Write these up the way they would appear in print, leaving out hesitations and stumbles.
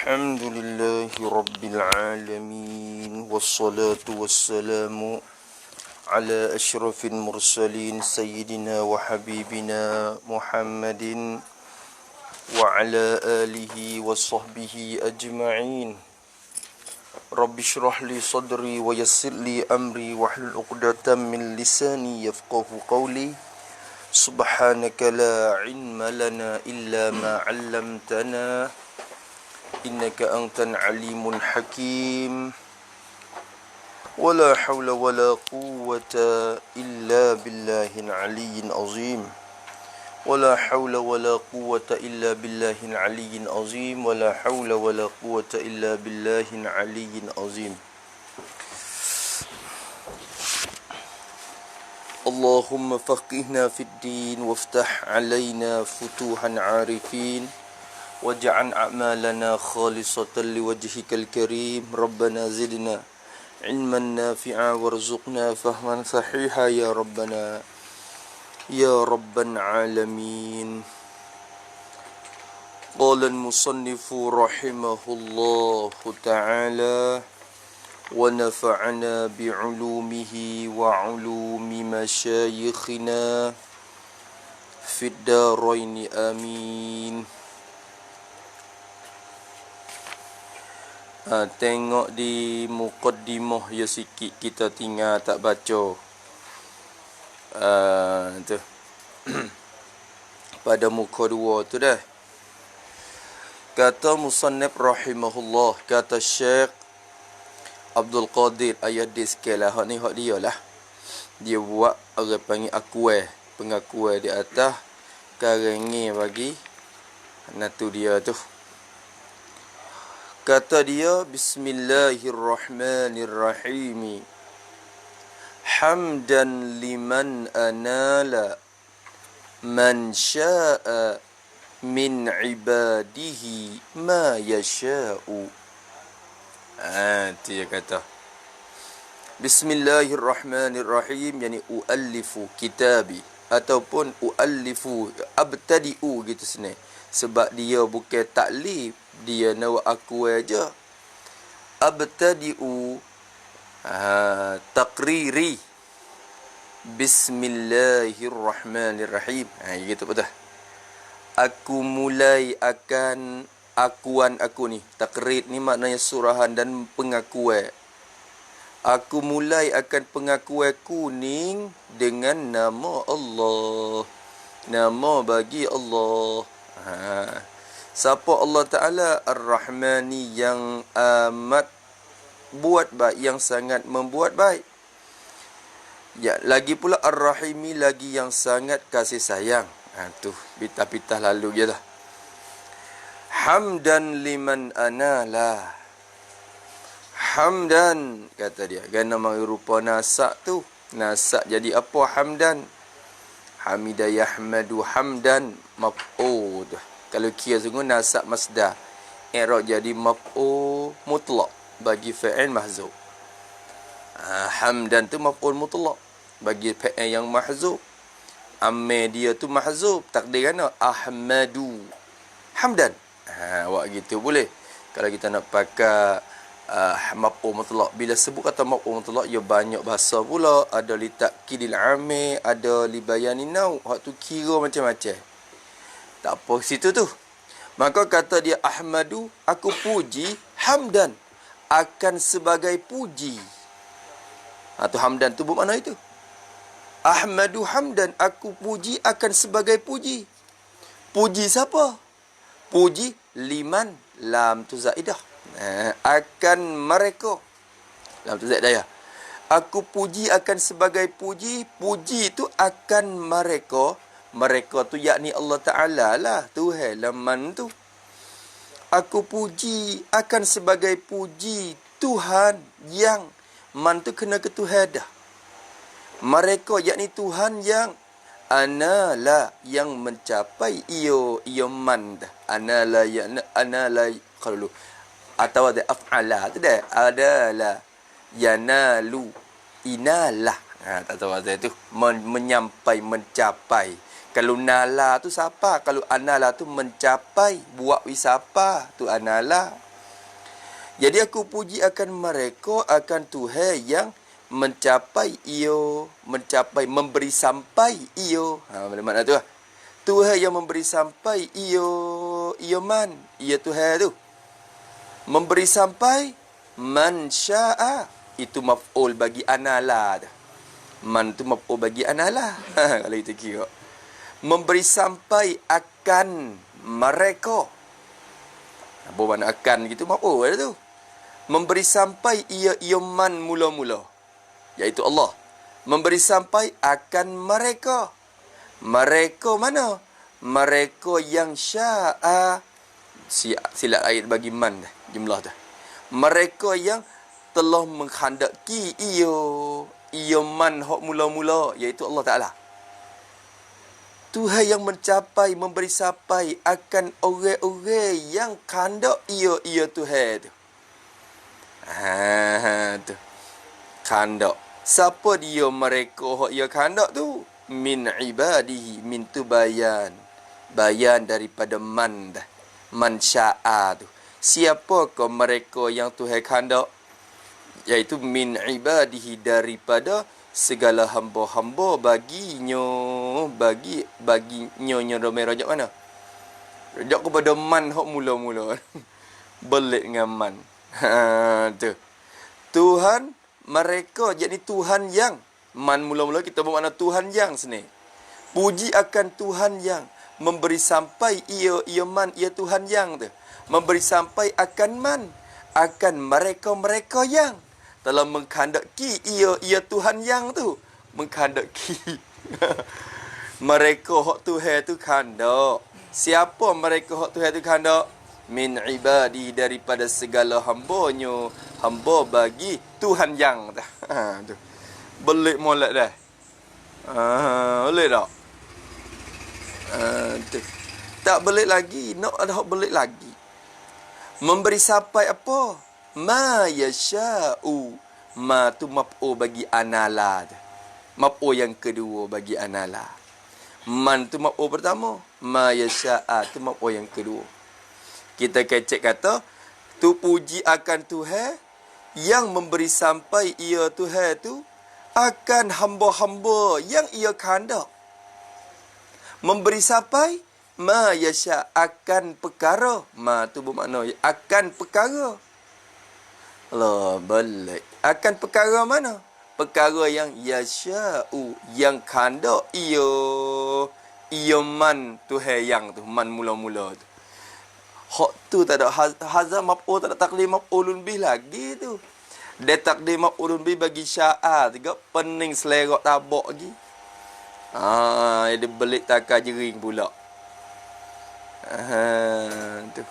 الحمد لله رب العالمين والصلاة والسلام على أشرف المرسلين سيدنا وحبيبنا محمد وعلى آله وصحبه أجمعين. رب اشرح لي صدري ويسر لي أمري واحلل عقدة من لساني يفقه قولي. سبحانك لا علم لنا إلا ما علمتنا إنك أنت العليم الحكيم. ولا حول ولا قوة إلا بالله العلي العظيم. ولا حول ولا قوة إلا بالله العلي العظيم. ولا حول ولا قوة إلا بالله العلي العظيم. اللهم فقهنا في الدين وافتح علينا فتوح عارفين واجعل أعمالنا خالصة لوجهك الكريم. ربنا زدنا علما نافعا وارزقنا فهما صحيحا يا ربنا يا رب العالمين. قال المصنف رحمه الله تعالى ونفعنا بعلومه وعلوم مشايخنا في الدارين آمين. Tengok di muqaddimah ya sikit kita tinggal tak baca. Tu. Pada muka 2 tu dah. Kata musannif rahimahullah, kata Syekh Abdul Qadir Ayadis kelah hak ni hak dia lah. Dia buat orang panggil pengakuan di atas karangi bagi natu dia tu. Kata dia, Bismillahirrahmanirrahim. Hamdan liman anala man sya'a min ibadihi ma yasha'u. Dia kata. Bismillahirrahmanirrahim, yani uallifu kitabi ataupun uallifu abtadi'u gitu sebenarnya. Sebab dia bukan taklif, dia nak aku aja. Abtadi'u taqriri. Bismillahirrahmanirrahim. Gitu betul. Aku mulai akan akuan aku ni. Taqrir ni maknanya surahan dan pengakuan. Aku mulai akan pengakuan kuning dengan nama Allah. Nama bagi Allah. Siapa Allah Ta'ala? Ar-Rahmani, yang amat buat baik, yang sangat membuat baik. Ya, lagi pula Ar-Rahimi, lagi yang sangat kasih sayang. Tu pitah-pitah lalu je lah. Hamdan liman anala. Hamdan, kata dia. Gana mari rupa nasak tu. Nasak jadi apa hamdan? Hamida yahmadu hamdan maf'ud. Kalau kira sungguh nasak masdar, i'rab jadi maf'ul mutlaq bagi fa'il mahzuf. Hamdan tu maf'ul mutlaq bagi fa'il yang mahzuf. Amil dia tu mahzuf, takdir kan ahmadu hamdan. Awak gitu boleh. Kalau kita nak pakai maf'ul mutlaq, bila sebut kata maf'ul mutlaq, ia banyak bahasa pula. Ada li ta'kidil amil, ada li bayanin nau. Hak tu kira macam-macam. Tak apa situ tu. Maka kata dia ahmadu, aku puji hamdan, akan sebagai puji. Tu hamdan tu bermakna itu. Ahmadu hamdan, aku puji akan sebagai puji. Puji siapa? Puji liman, lam tu zaidah. Akan mereka, lam tu zaidah ya. Aku puji akan sebagai puji. Puji itu akan mereka. Mereka tu yakni Allah Ta'ala lah. Tuhan laman tu. Aku puji akan sebagai puji Tuhan yang man tu kena ke Tuhan dah. Mereka yakni Tuhan yang anala, yang mencapai iyo man dah. Anala yakni anala kalau atau ada af'ala tu dah. Adalah yanalu inalah. Tak tahu ada tu menyampai, mencapai. Kalau nala tu siapa? Kalau anala tu mencapai, buat wisapa tu anala. Jadi aku puji akan mereka, akan Tuhan yang mencapai iyo, mencapai memberi sampai iyo. Mana makna tu lah. Tuhan yang memberi sampai iyo man, iyo Tuhan tu. Memberi sampai man syaa, itu maf'ul bagi anala dah. Man tu maf'ul bagi anala. Kalau kita kira. Memberi sampai akan mereka. Apa makna akan gitu maf'ul dah tu. Memberi sampai ia man mula-mula, iaitu Allah. Memberi sampai akan mereka. Mereka mana? Mereka yang syaa. Silat ayat bagi man dah, jumlah dah. Mereka yang telah menghendaki ia man hak mula-mula, iaitu Allah Ta'ala. Tuhan yang mencapai, memberi sampai akan orang-orang yang khandak ia Tuhan tu. Tu. Khandak. Siapa dia mereka hak ia khandak tu? Min ibadihi, min tu bayan. Bayan daripada man dah. Man syaa tu. Siapakah mereka yang Tuhan khandak? Iaitu min ibadihi, daripada segala hamba-hamba baginya. Baginya ramai rajak mana? Rajak kepada man hak mula-mula. Belik dengan man. Tu. Tuhan mereka, jadi Tuhan yang man mula-mula kita bermakna Tuhan yang sini. Puji akan Tuhan yang memberi sampai ia man, ia Tuhan yang tu. Memberi sampai akan man, akan mereka-mereka yang telah menghendaki ia Tuhan yang tu. Menghendaki. Mereka hak Tuhan tu khandak. Siapa mereka hak Tuhan tu khandak? Min ibadi, daripada segala hambanya. Hamba bagi Tuhan yang dah. Tu. Belik molek dah. Boleh tak? Tu. Tak belik lagi. Nak ada hak belik lagi. Memberi sampai apa? Ma yasha'u. Ma tu maf'ul bagi anala. Maf'ul yang kedua bagi anala. Man tu maf'ul pertama. Ma yasha'a tu maf'ul yang kedua. Kita kecek kata, tu puji akan Tuhan yang memberi sampai ia Tuhan tu akan hamba-hamba yang ia khandak. Memberi sampai ma yasha, akan perkara. Ma tu bermakna akan perkara. Allah balik. Akan perkara mana? Perkara yang yasha'u, yang khandak ia man Tuhan yang tu, man mula-mula tu. Hak tu tak ada hazar maf'ul, tak ada takdir maf'ulun bih lagi tu. Dia takdir maf'ulun bih bagi syaa juga pening selerak tabak lagi. Dia belik takar jering pula. Tu.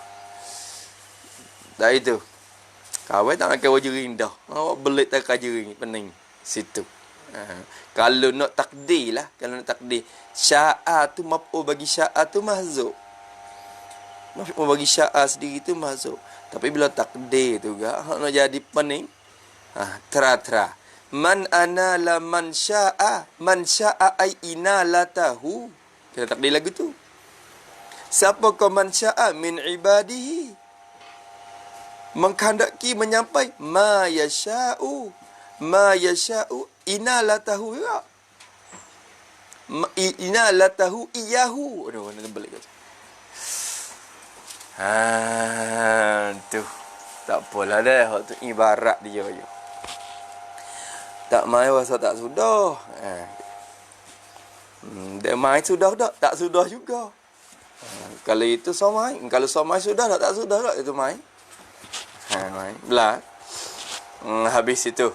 Dah itu. Kawan tak nak kawal jering dah. Awak belik takar jering pening situ. Kalau nak takdir lah, kalau nak takdir syaa tu maf'ul bagi syaa tu mahzuf. Maf'ul bagi syaa sendiri tu masuk. Tapi bila takdir tu juga, nak jadi pening. Tera-tera. Man anala man syaa. Man syaa ay inalatahu. Kita takdir lagu tu. Siapa kau man syaa min ibadihi. Menghendaki menyampai. Ma yasha'u. Ma yasha'u inalatahu juga. Inalatahu iyahu. Aduh, nak balik kata. Tu. Tak apalah dah. Hak tu ibarat dia je. Tak main rasa tak sudah. Dia main sudah tak? Tak sudah juga. Kalau itu somai. Kalau somai sudah tak sudah tak? Itu main. Main. Belah. Habis itu.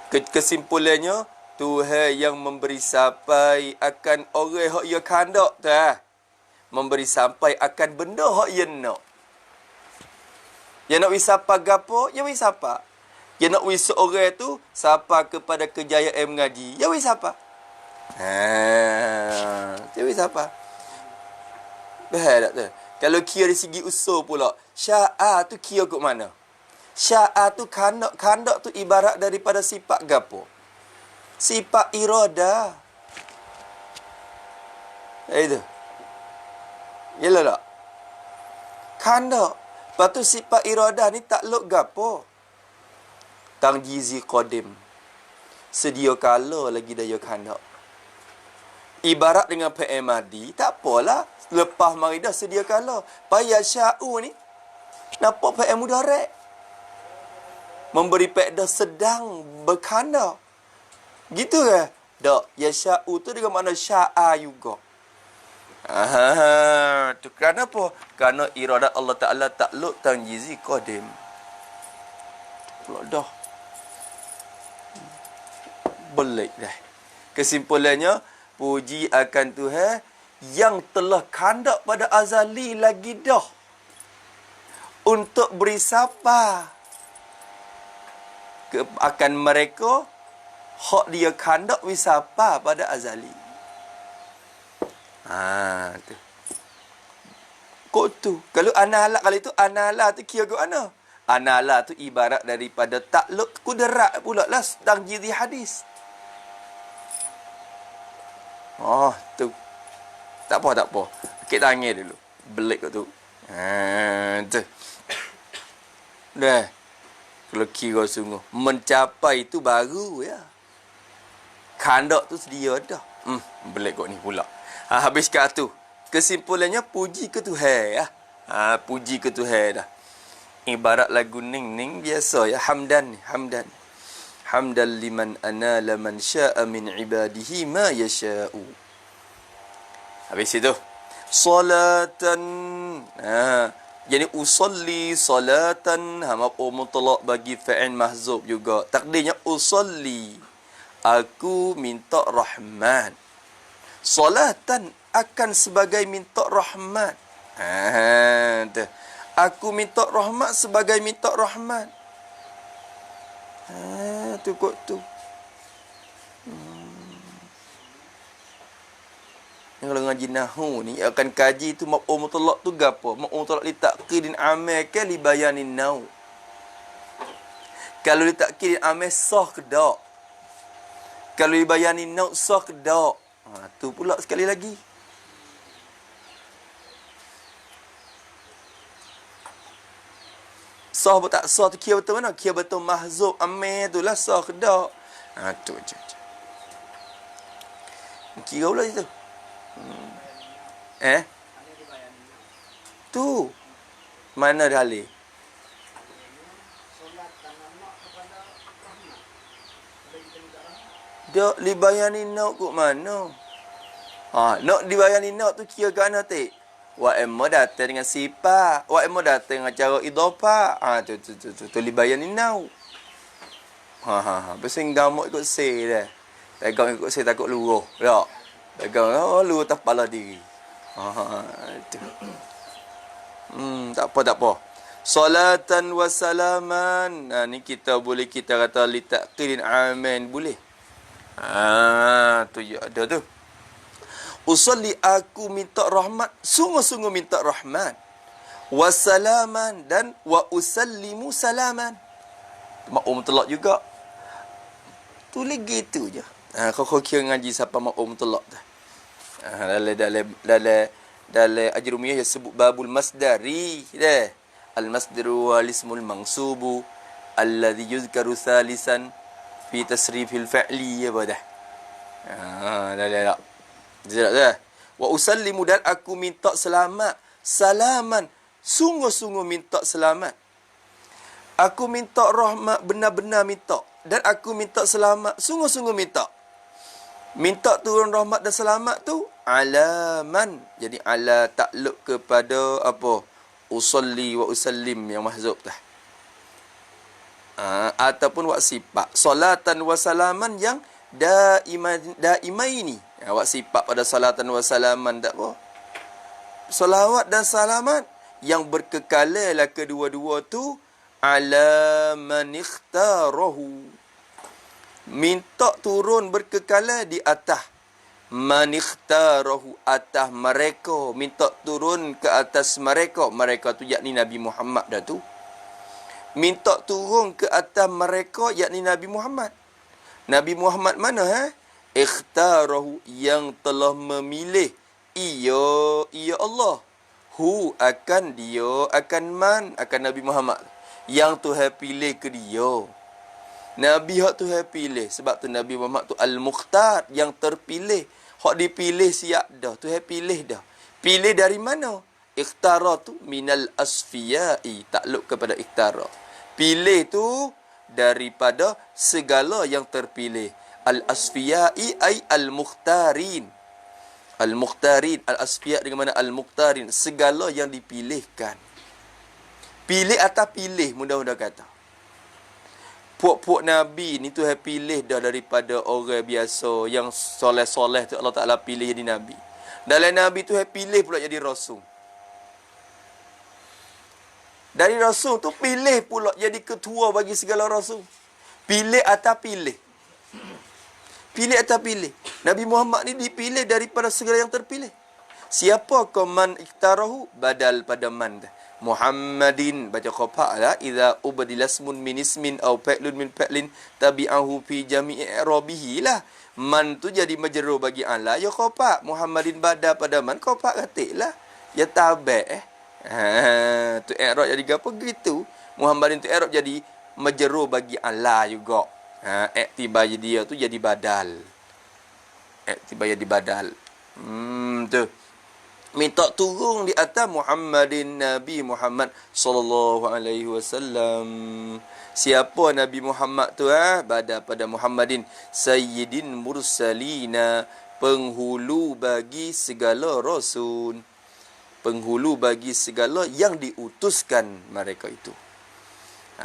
Kesimpulannya, Tuhan yang memberi sampai akan orang hak ia khandak tu. Memberi sampai akan benda hak ia nak. Yang nak wisapa gapo, ya wisapa. Yang nak wis orang tu sapa kepada kejayaan mengaji, ya wisapa. Ya wisapa. Bahaya tak tu? Kalau kira dari segi usul pula, syaa tu kira ke mana? Syaa tu kandak tu ibarat daripada sifat gapo? Sifat irada. Itu. Yalah tak? Kandak. Lepas tu sifat iradah ni takluk gapo? Tangjizi qadim. Sedia kala lagi daya kandak. Ibarat dengan fi'il madi, tak apalah. Lepas mari dah sedia kala. Payah sya'u ni, nampak fi'il mudhari'. Memberi faedah sedang berkanda. Gitu ke? Tak. Ya sya'u tu dengan makna sya'a juga. Tu kerana apa? Kerana iradat Allah Ta'ala takluk tangjizi qadim. Pula dah. Belik dah. Kesimpulannya, puji akan Tuhan yang telah kandak pada azali lagi dah. Untuk beri sabar akan mereka hak dia kandak wisapa pada azali. Tu. Kok tu? Kalau anala kali tu anala tu kira ke mana? Anala tu ibarat daripada takluk kudrat pula lah tangjizi hadis. Tu. Tak apa. Akik tangan dulu. Belik kat tu. Tu. Dah. Kalau kira sungguh. Mencapai tu baru ya. Kandak tu sedia dah. Belik kat ni pula. Habis kat tu. Kesimpulannya puji ke Tuhan ya. Puji ke Tuhan dah. Ibarat lagu ning-ning biasa ya. Hamdan ni. Hamdan. Hamdan liman anala man sya'a min ibadihi ma yasha'u. Habis itu. Salatan. Jadi usalli salatan. Maf'ul mutlaq bagi fa'il mahzub juga. Takdirnya usalli. Aku minta rahmat. Salatan akan sebagai minta rahmat. Aku minta rahmat sebagai minta rahmat. Tu kot tu. Kalau ngaji nahwu ni akan kaji tu maf'ul mutlaq tu gapo? Maf'ul mutlaq li ta'kidin amal ke li bayanin nau. Kalau li ta'kidin amal sah ke tak? Kalau li bayanin nau sah ke tak? Tu pula sekali lagi. Sah atau tak sah tu kira betul mana? Kira betul mahzub amir tu lah sah ke tak? Tu je. Kira pula situ. Tu. Mana dalil? Dak dibayani nak kok mana? Nak dibayani nak tu kira kan tak? Wa amma datang dengan sifat, wa amma datang dengan cara idhafah. Tu dibayani nak. Pasal gamuk ikut say dah. Pegang ikut say takut luruh. Tak. Pegang luruh atas kepala diri. Tu. Tak apa. Salatan wa salaman. Ni kita boleh kita kata li taqdirin amin boleh. Tu ya ada tu. Usalli aku minta rahmat, sungguh-sungguh minta rahmat. Wasalaman dan wa usallimu salaman. Maf'ul mutlaq juga. Tulis gitu je. Kau kira ngaji siapa maf'ul mutlaq dah. Dalam ajrumiyah dia sebut babul masdari dah. Al masdaru wal ismul mansubu alladhi yuzkaru thalisan fi tasrifil fa'li apa dah. Dah. Dah. Wa usallimu dan aku minta selamat. Salaman. Sungguh-sungguh minta selamat. Aku minta rahmat benar-benar minta. Dan aku minta selamat. Sungguh-sungguh minta. Minta turun rahmat dan selamat tu alaman. Jadi ala takluk kepada apa? Usalli wa usallim yang mahzub dah. Ataupun wa sifat. Salatan wa salaman yang daimaini. Awak sifat pada salatan wa salaman tak apa. Salawat dan salamat yang berkekalalah kedua-dua tu ala man ikhtarahu. Minta turun berkekalan di atas man ikhtarahu, atas mereka. Minta turun ke atas mereka. Mereka tu yakni Nabi Muhammad dah tu. Minta turun ke atas mereka yakni Nabi Muhammad. Nabi Muhammad mana Ikhtarahu yang telah memilih ia Allah hu akan dia, akan man, akan Nabi Muhammad. Yang Tuhan pilih ke dia. Nabi hak Tuhan pilih. Sebab tu Nabi Muhammad tu Al-Mukhtar, yang terpilih. Hak dipilih siap dah. Tuhan pilih dah. Pilih dari mana? Ikhtara tu minal asfiyai. Takluk kepada ikhtara. Pilih tu daripada segala yang terpilih. Al-asfiyai ay al-mukhtarin. Al-mukhtarin. Al-asfiya dengan mana al-mukhtarin. Segala yang dipilihkan. Pilih atau pilih, mudah-mudah kata. Puak-puak Nabi ni Tuhan pilih dah daripada orang biasa yang soleh-soleh tu Allah Ta'ala pilih jadi Nabi. Dalam Nabi Tuhan pilih pula jadi Rasul. Dari Rasul tu pilih pula jadi ketua bagi segala Rasul. Pilih atau pilih. Pilih atau pilih. Nabi Muhammad ni dipilih daripada segala yang terpilih. Siapa man iktarahu? Badal pada man dah. Muhammadin baca qafah lah idza ubdila ismun min ismin aw fa'lun min fa'lin tabi'ahu fi jami'i i'rabihi lah. Man tu jadi majrur bagi ala ya qafah. Muhammadin bada pada man qafah katiklah. Ya tabe' tu i'rab jadi apa gitu. Muhammadin tu i'rab jadi majrur bagi ala juga. Iktibar dia tu jadi badal. Iktibar jadi badal. Tu minta turun di atas Muhammadin, Nabi Muhammad sallallahu alaihi wasallam. Siapa Nabi Muhammad tu Bada pada Muhammadin sayyidin mursalina, penghulu bagi segala rasul. Penghulu bagi segala yang diutuskan mereka itu.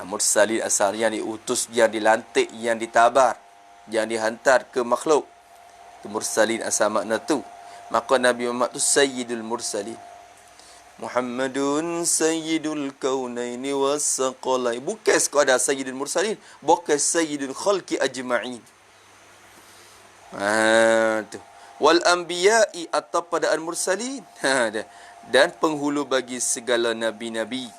Mursalin asal yang diutus, yang dilantik, yang ditabar, yang dihantar ke makhluk. Itu mursalin asal makna tu. Maka Nabi Muhammad tu Sayyidul Mursalin. Muhammadun Sayyidul Kaunaini Wassaqalain. Bukan sekadar Sayyidul Mursalin. Bukan Sayyidul Khalqi Ajma'in. Tu. Wal Anbiya'i atau pada Al-Mursalin. Dan penghulu bagi segala Nabi-Nabi.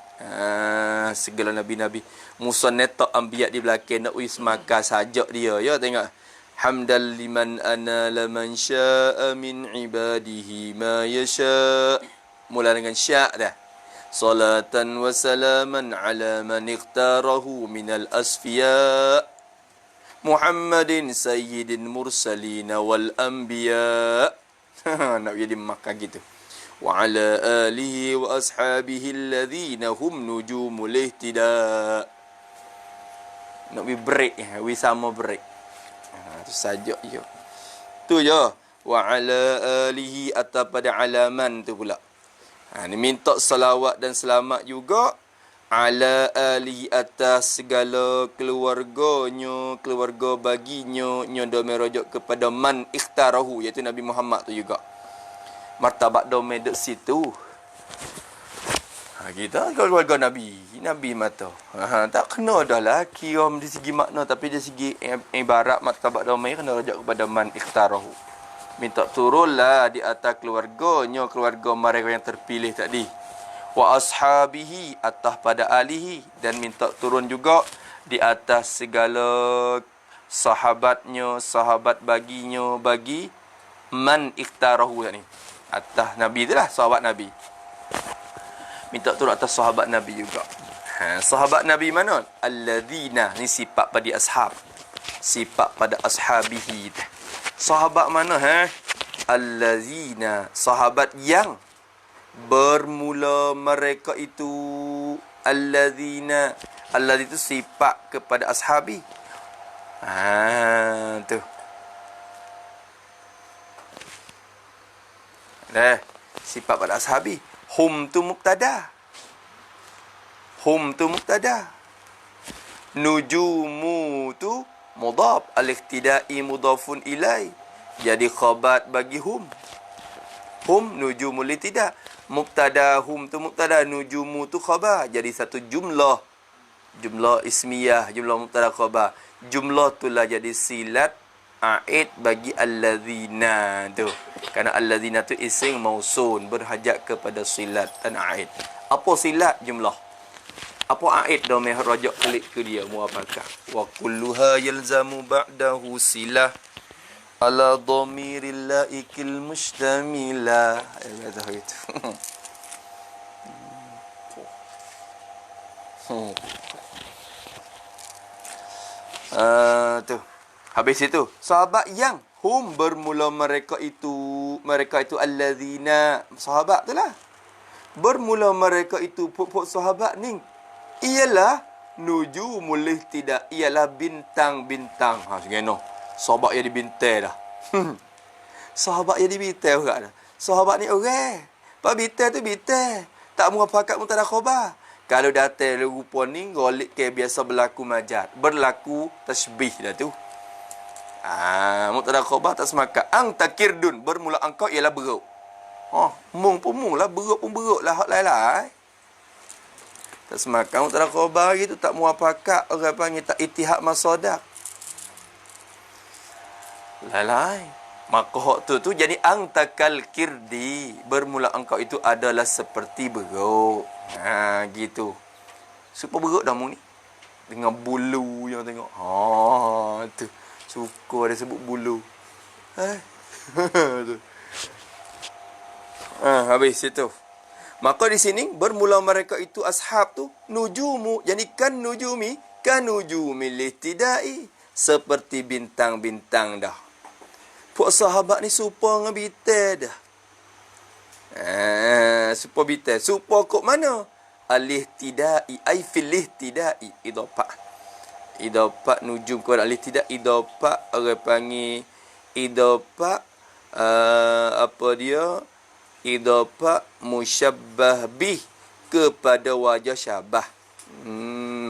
Segala Nabi-Nabi. Musa netak Anbiya' di belakang. Nak wis makan sajak dia. Ya tengok. Hamdal liman anala man sya'a min ibadihi ma yasha'. Mula dengan sya' dah. Salatan wa salaman ala man ikhtarahu minal asfiya'. Muhammadin sayyidin mursalina wal anbiya'. Nak jadi makan gitu. Wa ala alihi wa ashabihi alladhina hum nujumul ihtida'. Nak break. We sama break. Tu saja je. Tu je. Wa ala alihi atau pada alaman tu pula. Ni minta salawat dan selamat juga. Ala alihi atas segala keluarganya, keluarga baginya. Nyodo merujuk kepada man ikhtarahu, iaitu Nabi Muhammad tu juga. Martabat domain dek situ. Kita keluarga Nabi. Nabi mata. Tak kena dah lah. Kira dari segi makna. Tapi dari segi ibarat martabat damai kena rajak kepada man ikhtarahu. Minta turunlah di atas keluarganya. Keluarga mereka yang terpilih tadi. Wa ashabihi. Atas pada alihi. Dan minta turun juga di atas segala sahabatnya. Sahabat baginya. Bagi man ikhtarahu ni. Atas Nabi tu lah. Sahabat Nabi. Minta turun atas sahabat Nabi juga. Sahabat Nabi mana? Alladzina. Ni sifat pada ashab. Sifat pada ashabihi. Sahabat mana? Alladzina. Sahabat yang bermula mereka itu. Alladzina. Alladzi itu sifat kepada ashabi. Tu. Sifat pada ashabi. Hum tu mubtada. Hum tu mubtada. Nujumu tu mudhaf. Al-iqtida'i mudhafun ilai. Jadi khabar bagi hum. Hum nujumul iqtida'. Mubtada hum tu mubtada. Nujumu tu khabar. Jadi satu jumlah. Jumlah ismiyah. Jumlah mubtada khabar. Jumlah tu lah jadi silat a'id bagi alladzina tu. Kerana alladzina tu isim mausun, berhajat kepada silat dan a'id. Apa silat? Jumlah. Apa a'id? Domeh rajak klik ke dia muafakah. Wa kulluha yalzamu ba'dahu silah ala dhamiril laikil mustamila. Kata gitu. Tu. Habis itu, sahabat yang bermula mereka itu allazina, sahabat tu lah. Bermula mereka itu pokok sahabat ni ialah nujumul ihtida, ialah bintang-bintang. Segeno. Sahabat yang dibintai dah. Sahabat yang dibintai orang dah. Sahabat ni orang. Pak bintai tu bintai. Tak muafakat mutada khabar. Kalau datang rupa ni golik ke biasa berlaku majaz. Berlaku tasbih dah tu. Mutada khabar tak semakat. Ang takirdun, bermula engkau ialah beruk. Mung pun mung lah, beruk pun beruk lah, hak lain lah. Tak semakat mutada khabar gitu, tak muafakat, orang panggil tak itihad masadak. Lain. Maka hak tu jadi ang takal kirdi, bermula engkau itu adalah seperti beruk. Gitu. Super beruk dah mung ni. Dengan bulu yang tengok. Tu. Suka dia sebut bulu. Tu. Habis itu. Maka di sini bermula mereka itu ashab tu nujumu, jadi kan nujumi lihtidai, seperti bintang-bintang dah. Puak sahabat ni supa dengan bitai dah. Supa bitai. Supa kok mana? Al-ihtidai, ay fil ihtidai. Idafah nujum kepada al-ihtidai. Idafah orang panggil idafah apa dia? Idafah musyabbah bih, kepada wajah syabah.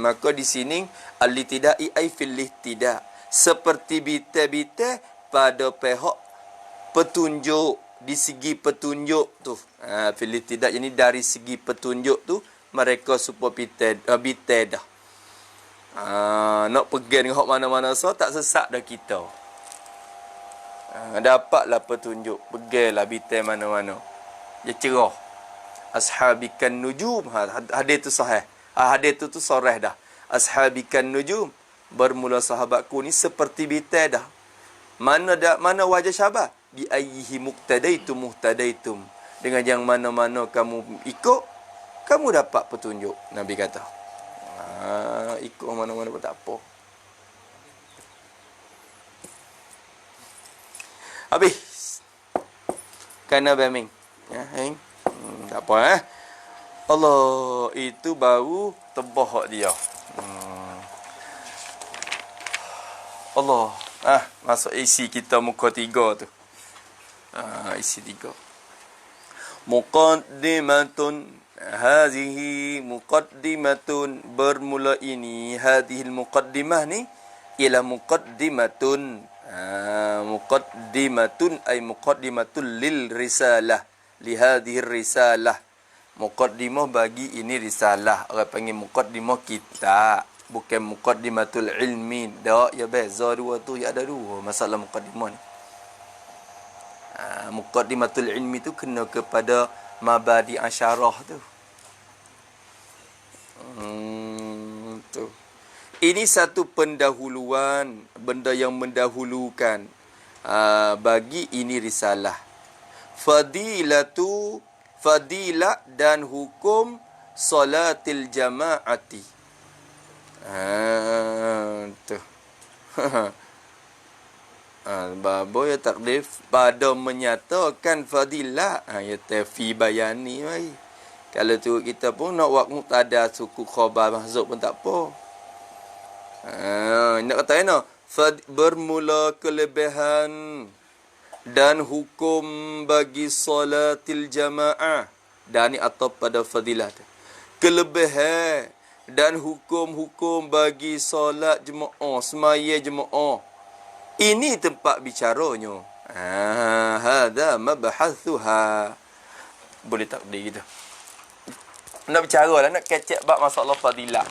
Maka di sini al-ihtidai ay fil ihtida, seperti bitai-bitai pada pihak petunjuk, di segi petunjuk tu. Fil ihtida, ini dari segi petunjuk tu mereka supaya bitai dah. Nak pergi dengan hak mana-mana tak sesat dah kita. Dapatlah petunjuk, pergilah bitai mana-mana. Dia cerah. Ashabikan nujum. Hadis tu sahih. Hadis tu sarih dah. Ashabikan nujum, bermula sahabatku ni seperti bitai dah. Mana wajah syabah? Bi ayyihi muhtadaitum. Dengan yang mana-mana kamu ikut, kamu dapat petunjuk. Nabi kata. Ikut mana-mana pun tak apa. Habis. Kana baming. Tak apa Allah, itu baru tebah dia. Allah. Masuk isi kita muka 3 tu. Isi 3. Muqaddimatun, hazihi muqaddimatun, bermula ini, hadhil muqaddimah ni ialah muqaddimatun. Muqaddimatun ay muqaddimatul lil risalah, li hadhihi risalah. Muqaddimah bagi ini risalah. Orang panggil muqaddimah kitab, bukan muqaddimatul ilmi. Dak, ya beza dua tu, ya ada dua masalah muqaddimah ni. Muqaddimatul ilmi tu kena kepada mabadi asyarah tu. Tu. Ini satu pendahuluan, benda yang mendahulukan bagi ini risalah. Fadilah dan hukum salatil jama'ati. Tu. Babo ya takrif pada menyatakan fadilah. Ya tafi bayani mai. Kalau tu kita pun nak buat muqtada suku khabar mahzub pun tak apa. Nak kata ana bermula kelebihan dan hukum bagi salatil jamaah. Dan ni atau pada fadilah. Kelebihan dan hukum-hukum bagi solat jemaah, semaya jemaah. Ini tempat bicaranya. Hadha mabhathuha. Boleh takdir kita. Nak bicara lah, nak kecek bab masalah fadilah.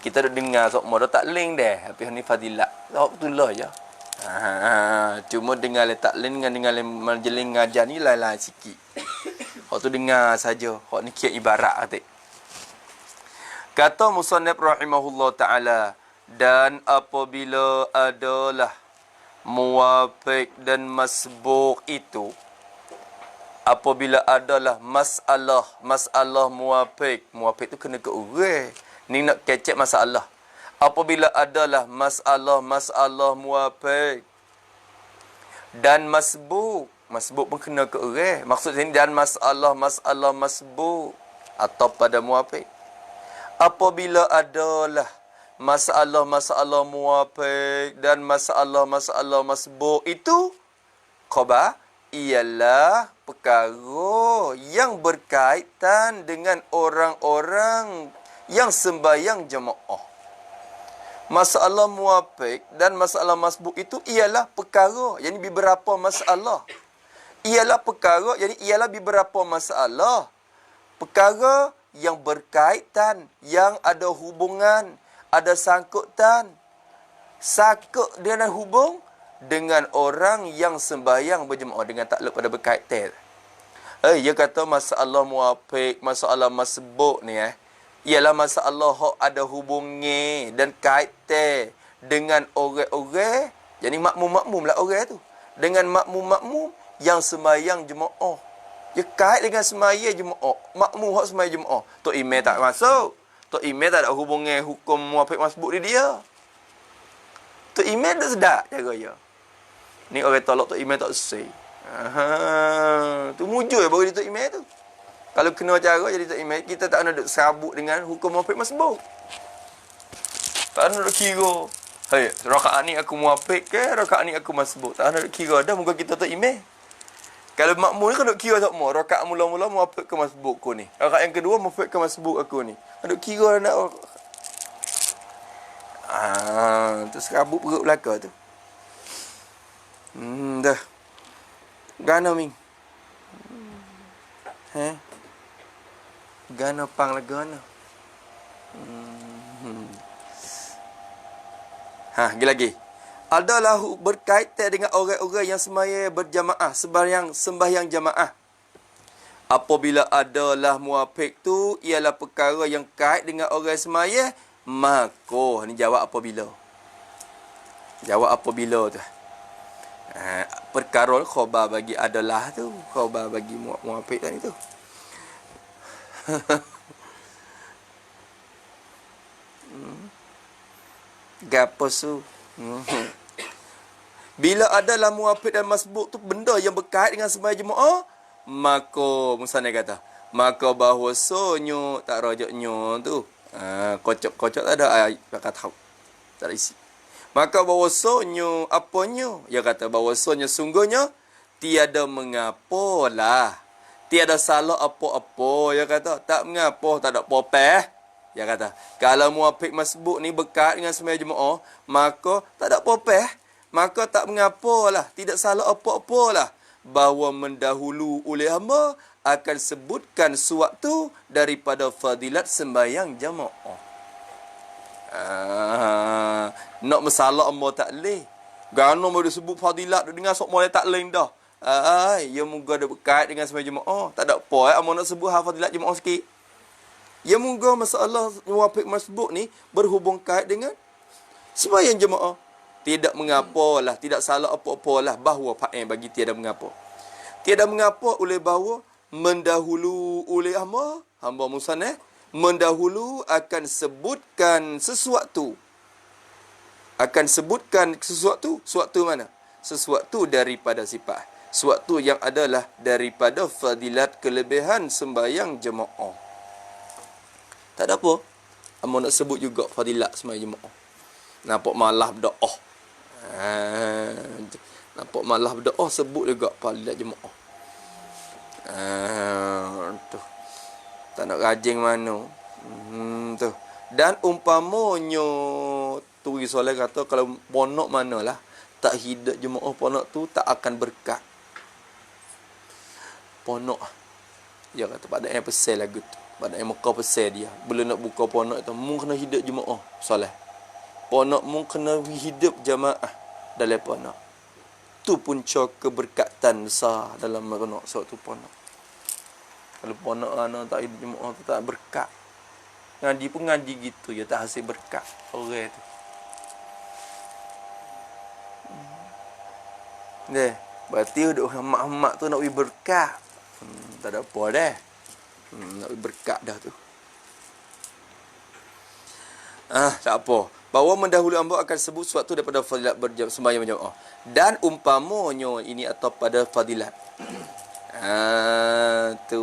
Kita dah dengar sok dah tak link deh. Tapi ni fadilah. Tak betul lah je. Cuma dengar le tak link dengan le majlis ngajar ni lain-lain sikit. Hak tu dengar saja. Hak ni kira ibarat atik. Kata musannif rahimahullah ta'ala, dan apabila adalah muwafiq dan masbuq itu, Apabila adalah masalah muwafiq. Muwafiq tu kena ke orang. Ni nak kecek masalah. Apabila adalah masalah muwafiq. Dan masbuk. Masbuk pun kena ke orang. Maksud sini dan masalah masbuk. Atau pada muwafiq. Apabila adalah masalah muwafiq dan masalah masbuk itu khabar ialah perkara yang berkaitan dengan orang-orang yang sembahyang jemaah. Masalah muwafiq dan masalah masbuk itu ialah perkara, yakni beberapa masalah. Ialah perkara, yakni ialah beberapa masalah. Perkara yang berkaitan, yang ada hubungan, ada sangkutan. Sakut dengan hubung dengan orang yang sembahyang berjemaah dengan takluk pada berkaitan. Dia kata masalah muwafiq, masalah masbuk ni ialah masalah hak ada hubungi dan kaitan dengan orang-orang, jadi makmum-makmum lah orang tu. Dengan makmum-makmum yang sembahyang jemaah. Dia kait dengan sembahyang jemaah. Makmum hak sembahyang jemaah. Tok Imam tak masuk. Tok Imam tak ada hubungi hukum muwafiq masbuk dia. Tok Imam tak sedap cara dia. Ni orang tolak Tok Imam tak selesai. Tu mujur baru dia Tok Imam tu. Kalau kena cara jadi Tok Imam, kita tak nak duk serabut dengan hukum muwafiq masbuk. Tak nak duk kira. Hai, rakaat ni aku muwafiq ke, rakaat ni aku masbuk. Tak nak duk kira dah muka kita Tok Imam. Kalau makmum ni kan duk kira tak mau. Rakaat mula-mula muwafiq ke masbuk aku ni. Rakaat yang kedua muwafiq ke masbuk aku ni. Duk kira nak tu serabut perut belaka tu. Dah. Gana Ming. Gana pang lah gana. Lagi. Adalah berkaitan dengan orang-orang yang sembahyang berjamaah, sembahyang jamaah. Apabila adalah muwafiq tu ialah perkara yang kait dengan orang sembahyang, maka ni jawab apabila. Jawab apabila tu. Perkara khabar bagi adalah tu, khabar bagi muwafiq tadi tu. Gapo su? Bila adalah muwafiq dan masbuk tu benda yang berkait dengan sembahyang jemaah, maka musannaf kata, maka bahwasanya tak rajaknya tu. Kocok-kocok tak ada kata tak ada isi. Maka bahwasanya apanya? Dia kata bahwasanya sungguhnya tiada mengapalah. Tiada salah apa-apa. Dia kata tak mengapa, tak ada apa-apa. Dia kata kalau muwafiq masbuk ni berkait dengan sembahyang jemaah, maka tak ada apa-apa. Maka tak mengapalah, tidak salah apa-apalah bahawa mendahulu oleh hamba akan sebutkan suatu daripada fadilat sembahyang jemaah. Nak masalah hamba tak leh. Gano mau disebut fadilat dengan sok mulai tak leh dah. Ya moga ada berkait dengan sembahyang jemaah. Tak ada apa hamba nak sebut fadilat jemaah sikit. Ya moga masalah muwafiq masbuk ni berhubung kait dengan sembahyang jemaah. Tidak mengapalah, tidak salah apa-apalah bahawa fa'il bagi tiada mengapa. Tiada mengapa oleh bahawa mendahulu oleh hamba musannaf mendahulu akan sebutkan sesuatu. Akan sebutkan sesuatu. Suatu mana? Sesuatu daripada sifat. Suatu yang adalah daripada fadilat kelebihan sembahyang jemaah. Tak ada apa. Amo nak sebut juga fadilat sembahyang jemaah. Nampak malah berdoa. Nampak malah berdoa sebut juga fadilat jemaah. Tu. Tak nak rajin mana. Tu. Dan umpamanya tu Rasulullah kata kalau ponok manalah tak hidup jemaah ponok tu tak akan berkat. Ponok. Dia kata pada yang pesel lagu tu. Pada yang muka pesel dia. Belum nak buka ponok tu mu kena hidup jemaah solat. Ponok mu kena hidup jamaah dalam ponok. Tu punca keberkatan besar dalam ponok suatu ponok. Kalau ponok anak tak hidup jemaah tu tak berkat. Ngaji pun ngaji gitu ya tak hasil berkat orang tu. Berarti duk mak-mak tu nak beri berkat. Tak ada apa dah. Nak berkat dah tu. Tak apa. Bahawa mendahului hamba akan sebut suatu daripada fadilat sembahyang berjamaah. Dan umpamanya ini atau pada fadilat. Tu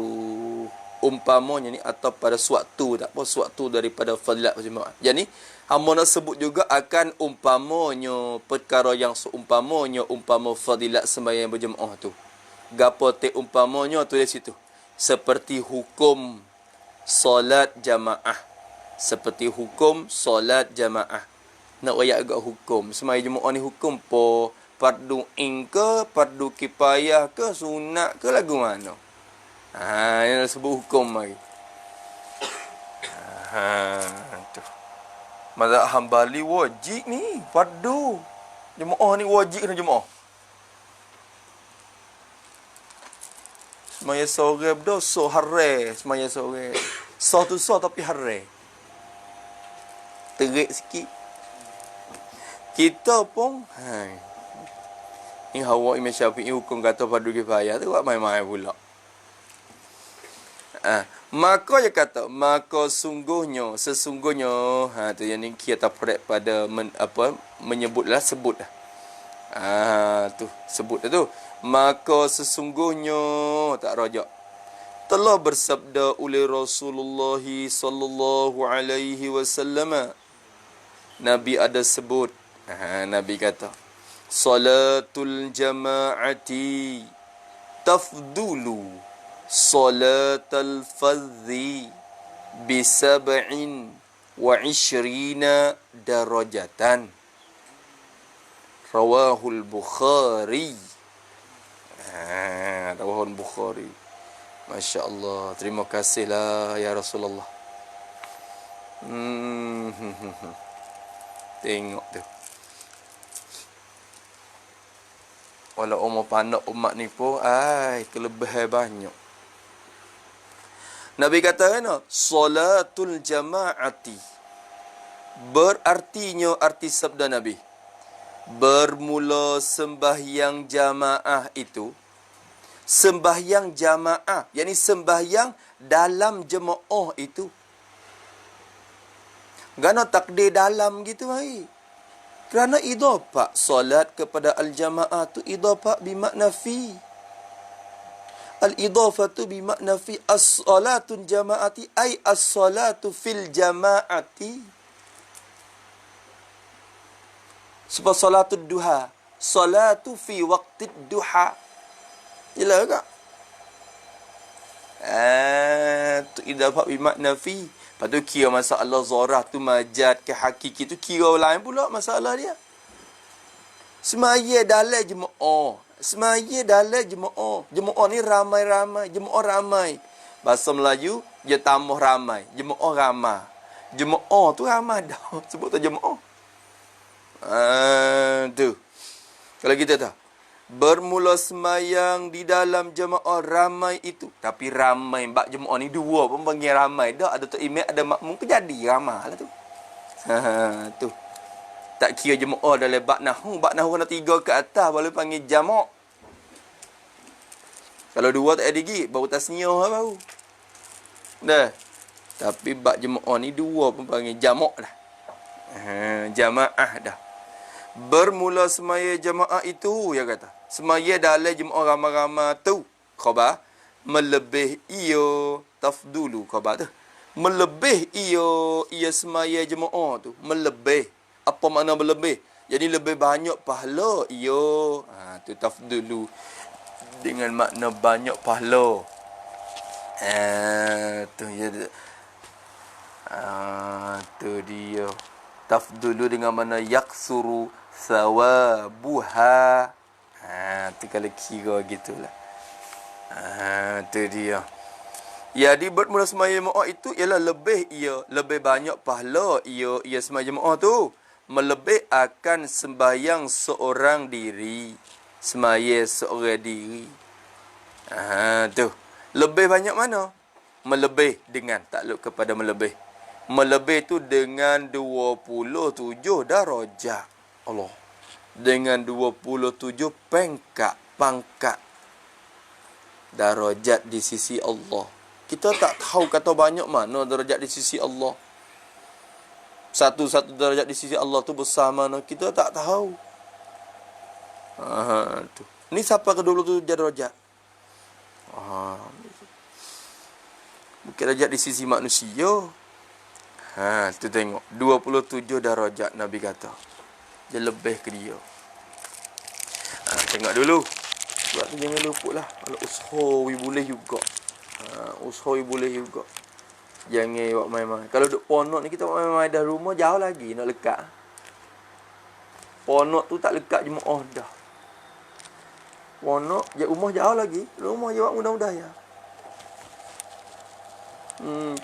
umpamanya ni atau pada suatu, tak apa, suatu daripada fadilat berjamaah. Jadi hamba nak sebut juga akan umpamanya perkara yang seumpamanya umpama fadilat sembahyang berjamaah tu. Gapo te umpamanya tu di situ. Seperti hukum solat jamaah. Seperti hukum solat jamaah. Nak rayak agak hukum. Sembahyang jemaah ni hukum po fardu ain ke, fardu kifayah ke, sunat ke, lagu mana? Yang sebut hukum lagi. Tu. Mazhab Hambali wajib ni, fardu. Jemaah ni wajib kena jemaah. Sembahyang sore berdosa hare, sembahyang sore. Sah tu sah tapi hare. Terik sikit. Kita pun ni hawa Imam Syafi'i hukum kata fardu kifayah tu buat main-main pula. Maka dia kata, maka sesungguhnya tu yang ni kita prek pada menyebutlah sebut dah. Tu sebut dah tu. Maka sesungguhnya tak rajak. Telah bersabda oleh Rasulullah sallallahu alaihi wasallam. Nabi ada sebut. Nabi kata, salatul jama'ati tafdulu salatal fadhi bisab'in wa ishrina darajatan. Rawahul Bukhari. Rawahul Bukhari. Masya Allah. Terima kasihlah ya Rasulullah. Tengok tu. Walau umur panak umat ni pun, kelebihan banyak. Nabi kata kan, salatul jama'ati. Berartinya, arti sabda Nabi. Bermula sembahyang jamaah itu. Sembahyang jamaah. yakni sembahyang dalam jemaah itu. Gana takdir dalam gitu hai. Kerana idhafah solat kepada al-jamaah tu idhafah bimakna fi. Al-idhafatu bimakna fi as-salatun jama'ati ay as-salatu fil jama'ati. Sebab salatul duha, salatu fi waqtid duha. Jelas tak? Tu idhafah bimakna fi. Lepas tu kira masalah zorah tu majad ke hakiki tu kira lain pula masalah dia. Semaya dalam jemaah. Semaya dalam jemaah. Jemaah ni ramai-ramai. Jemaah ramai. Bahasa Melayu, dia tambah ramai. Jemaah ramai. Jemaah tu ramai dah. Sebut tu jemaah. Tu. Kalau kita tahu. Bermula semayang di dalam jemaah ramai itu. Tapi ramai bak jemaah ni dua pun panggil ramai. Dah ada tu imam, ada makmum ke jadi ramai lah tu. Tu. Tak kira jemaah dalam bak nahu. Bak nahu kena 3 ke atas baru panggil jamak. Kalau 2 tak ada lagi, baru tasniah lah baru. Dah. Tapi bak jemaah ni 2 pun panggil jamak dah. Jamaah dah. Bermula semaya jamaah itu, ya kata. Semaya dalam jemaah ramai-ramai tu. Khabar. Melebih iyo tafdulu. Khabar tu. Melebih ia semaya jemaah tu. Melebih. Apa makna melebih? Jadi lebih banyak pahala iyo. Tu tafdulu. Dengan makna banyak pahala. Tu ya. Tu dia. Tafdulu dengan mana yaksuru thawabuha. Tu kalau kira gitulah. Tu dia. Jadi bermula semaya jemaah itu ialah lebih banyak pahala ia semaya jemaah tu melebih akan sembahyang seorang diri. Semaya seorang diri. Tu. Lebih banyak mana? Melebih dengan takluk kepada melebih. Melebih tu dengan 27 darajat. Allah. Dengan 27 pangkat. darajat di sisi Allah. Kita tak tahu kata banyak mana darajat di sisi Allah. Satu-satu darajat di sisi Allah tu besar mana, kita tak tahu. Tu. Ni siapa ke 27 darajat? Bukan darajat di sisi manusia. Tu tengok 27 darajat Nabi kata. Dia lebih ke dia. Tengok dulu. Sebab tu jangan lupa lah. Kalau usahawi boleh juga. Usahawi boleh juga. Jangan buat main-main. Kalau duduk ponok ni kita buat main-main dah rumah jauh lagi nak lekat. Ponok tu tak lekat jemaah dah. Ponok je rumah jauh lagi. Rumah je buat mudah-mudah ya.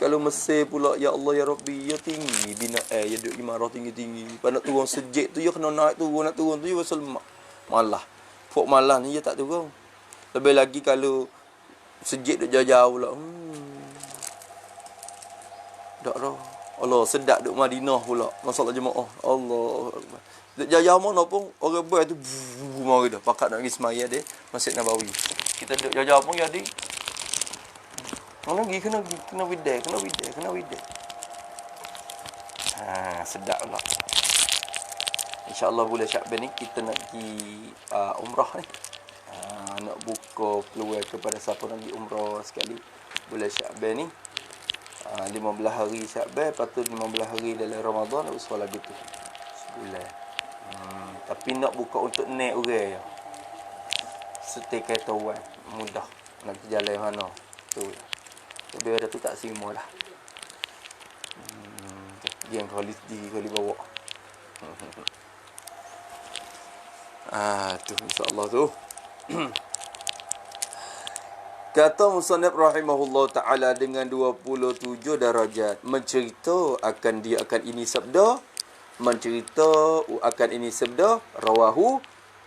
Kalau Mesir pula, ya Allah ya Rabbi, ya tinggi bina ya duduk imarah tinggi-tinggi. Pada nak turun sejik tu ya kena naik turun, nak turun tu ya pasal malah. Pok malah ni ya tak turun. Lebih lagi kalau sejik duduk jauh-jauh pula. Tak dah. Allah sedap duduk Madinah pula. Masalah jemaah. Allah. Duduk jauh-jauh mana pun orang boy tu mari dah pakat nak pergi semaya dia Masjid Nabawi. Kita duduk jauh-jauh pun jadi kena widai. Sedap pula. InsyaAllah bulan Syakban ni kita nak pergi umrah ni. Nak buka peluang kepada siapa nak pergi umrah sekali bulan Syakban ni. 15 hari Syakban, lepas tu 15 hari dalam Ramadan, nak usul lagi tu sebulan. Tapi nak buka untuk naik orang ya. Setir kereta orang mudah nak pergi jalan mana tu. Tapi ada tu tak semua lah. Yang kali bawa. Tu insya-Allah tu. Kata musannif rahimahullah taala dengan 27 darajat mencerita akan dia akan ini sabda, rawahu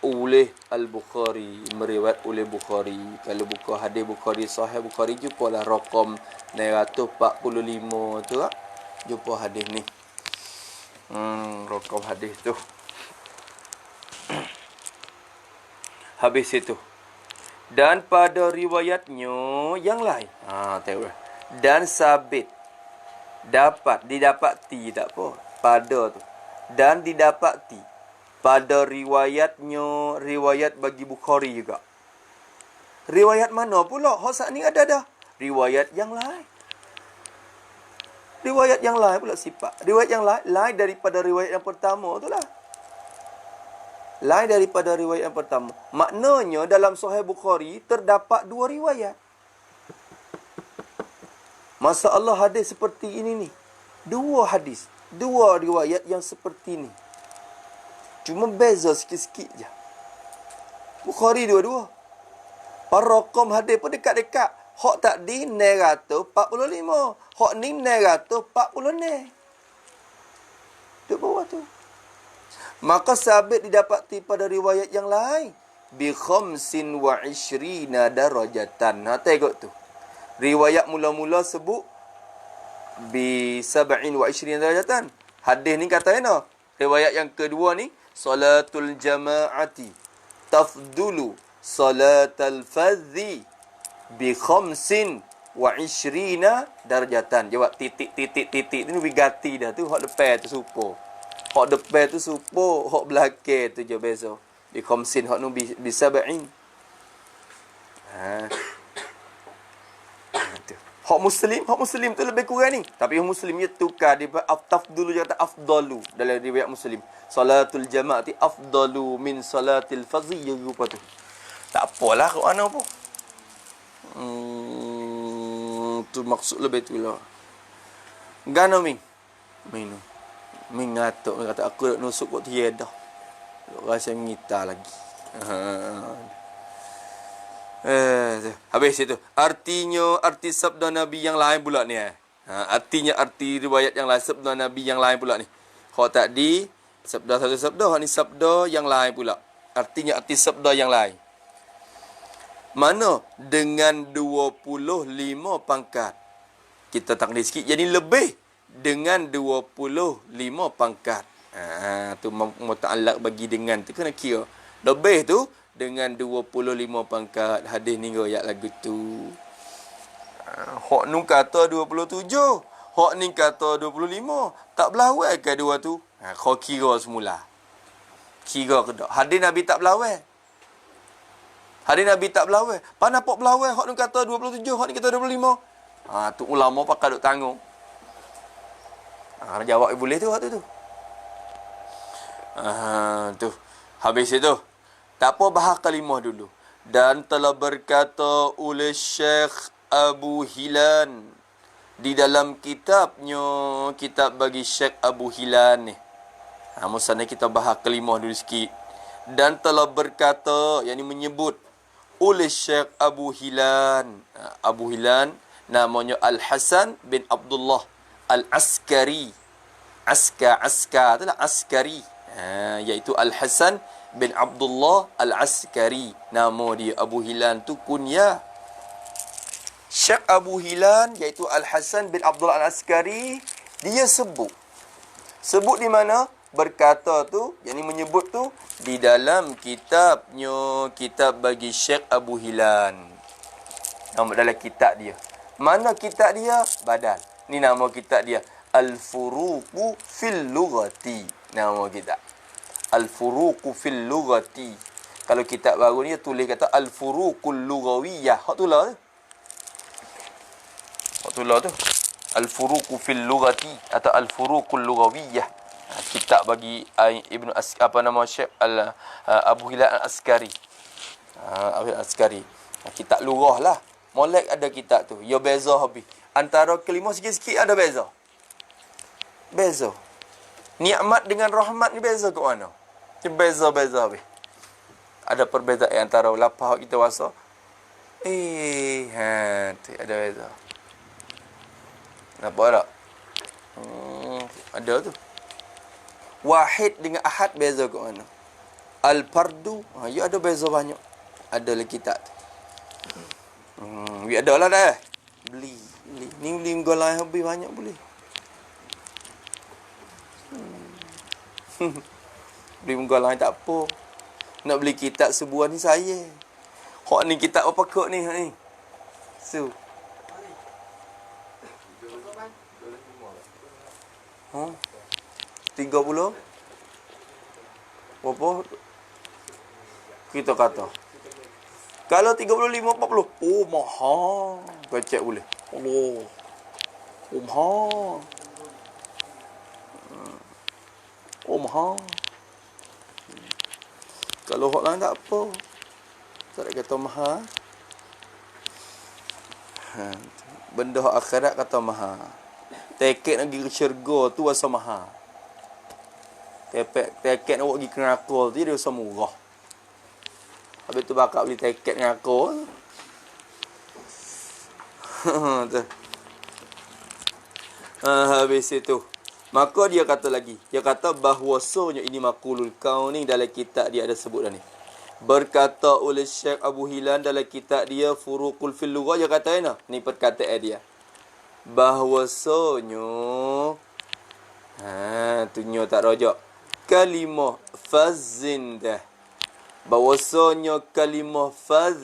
oleh Al-Bukhari, meriwayat oleh Bukhari. Kalau buka hadis Bukhari, Sahih Bukhari, jumpalah rakam 945 tu lah. Jumpa hadis ni. Rakam hadis tu. Habis itu. Dan pada riwayatnya yang lain. Tengok. Dan sabit. Didapati tak apa. Pada tu. Dan didapati. Pada riwayatnya, riwayat bagi Bukhari juga. Riwayat mana pula? Hak ni ada dah. Riwayat yang lain. Riwayat yang lain pula sifat. Riwayat yang lain daripada riwayat yang pertama tu lah. Lain daripada riwayat yang pertama. Maknanya dalam Sahih Bukhari terdapat 2 riwayat. Masalah hadis seperti ini ni. 2 hadis. 2 riwayat yang seperti ni. Cuma beza sikit-sikit je. Bukhari 2-2. Parakam hadis pun dekat-dekat. Hak tadi 945. Hak ni 946. Duduk bawah tu. Maka sabit didapati pada riwayat yang lain. Bi 25 darajatan. Tengok tu. Riwayat mula-mula sebut bi 27 darajatan. Hadis ni katanya. Riwayat yang kedua ni. Salatul jama'ati tafdulu salatal fadhi bi 25 darajatan. Jawab titik ni bigati dah tu. Hak depan tu super. Hak depan tu super, hak belakang tu je beza. Bi 50 hak nu bi 70. Hak muslim tu lebih kurang ni. Tapi hak muslimnya tukar dia tafdulu je kata afdalu dalam riwayat Muslim. Salatul jama'ati afdalu min salatil fadhi rupa tu. Tak apalah kat mana pun. Tu maksud lebih tu lah. Gana minum. Mengatuk kata aku nak nusuk kot tiada. Rasa mengita lagi. Habis itu. Arti sabda Nabi yang lain pula ni. Artinya arti riwayat yang lain, sabda Nabi yang lain pula ni. Kalau tadi sabda satu sabda, ni sabda yang lain pula. Artinya arti sabda yang lain. Mana dengan 25 pangkat. Kita takdir sikit jadi lebih dengan 25 pangkat. Tu muta'allaq bagi dengan tu kena kira. Lebih tu dengan 25 pangkat. Hadis ni riwayat lagu tu. Hak nu kata 27. Hak ni kata 25. Tak berlawan ke dua tu? Kau kira semula. Kira ke tak? Hadis Nabi tak berlawan. Hadis Nabi tak berlawan. Pan apa berlawan? Hak ni kata 27, hak ni kata 25. Tu ulama pakai duk tanggung. Jawab boleh tu waktu tu. Tu. Habis itu. Tak apa, bahas kalimah dulu. Dan telah berkata oleh Syekh Abu Hilan di dalam kitabnya, kitab bagi Syekh Abu Hilan ni. Musanya kita bahas kalimah dulu sikit. Dan telah berkata, yang ini menyebut oleh Syekh Abu Hilan. Abu Hilan namanya Al-Hasan bin Abdullah Al-Askari. Askar itulah Askari. Iaitu Al-Hasan bin Abdullah Al-Askari. Nama dia Abu Hilan tu kunyah. Syekh Abu Hilan iaitu Al-Hasan bin Abdullah Al-Askari, dia sebut di mana? Berkata tu, yang ini menyebut tu di dalam kitabnya, kitab bagi Syekh Abu Hilan. Nama dalam kitab dia. Mana kitab dia? Badal. Ni nama kitab dia. Al-Furuqu fil Lughati. Nama kitab. Al-Furuqu fil Lughati. Kalau kitab baru ni tulis kata Al-Furuqul Lughawiyah. Hak tu lah tu. Hak tu lah tu. Al-Furuqu fil Lughati atau Al-Furuqul Lughawiyah. Kitab bagi Ibnu Syekh Abu Hilal Al-Askari. Abu Al-Askari. Kitab lughah lah. Molek ada kitab tu. Ya beza habis. Antara kelima sikit-sikit ada beza. Beza. Nikmat dengan rahmat ni beza ke mana? Beza-beza habis. Ada perbezaan antara lapah kita wasa. Ada beza. Nampak tak? Ada tu. Wahid dengan ahad beza ke mana? Al-Fardu, ya ada beza banyak. Ada lagi kitab tu. Ada lah dah. Beli. Ni beli golai habis banyak boleh. Beli golai tak apa. Nak beli kitab sebuah ni saya. Hak ni kitab apa kok ni? Hak ni. So. 30 berapa kita kata kalau 35 40 mahal kau cek boleh Allah mahal mahal kalau hak lain tak apa tak ada kata mahal benda akhirat kata mahal tiket nak pergi ke syurga tu rasa mahal. Tiket nak pergi ke neraka tu dia rasa murah. Habis tu bakal beli tiket neraka. Habis itu. Maka dia kata lagi. Dia kata bahawasanya ini maqulul kaun ni dalam kitab dia ada sebut dah ni. Berkata oleh Syekh Abu Hilan dalam kitab dia Furuqul fil Lughah, dia kata ni perkataan dia. Bahawasanya tunyo tak rojak kalimah fazin dah. Bahawasanya kalimah faz,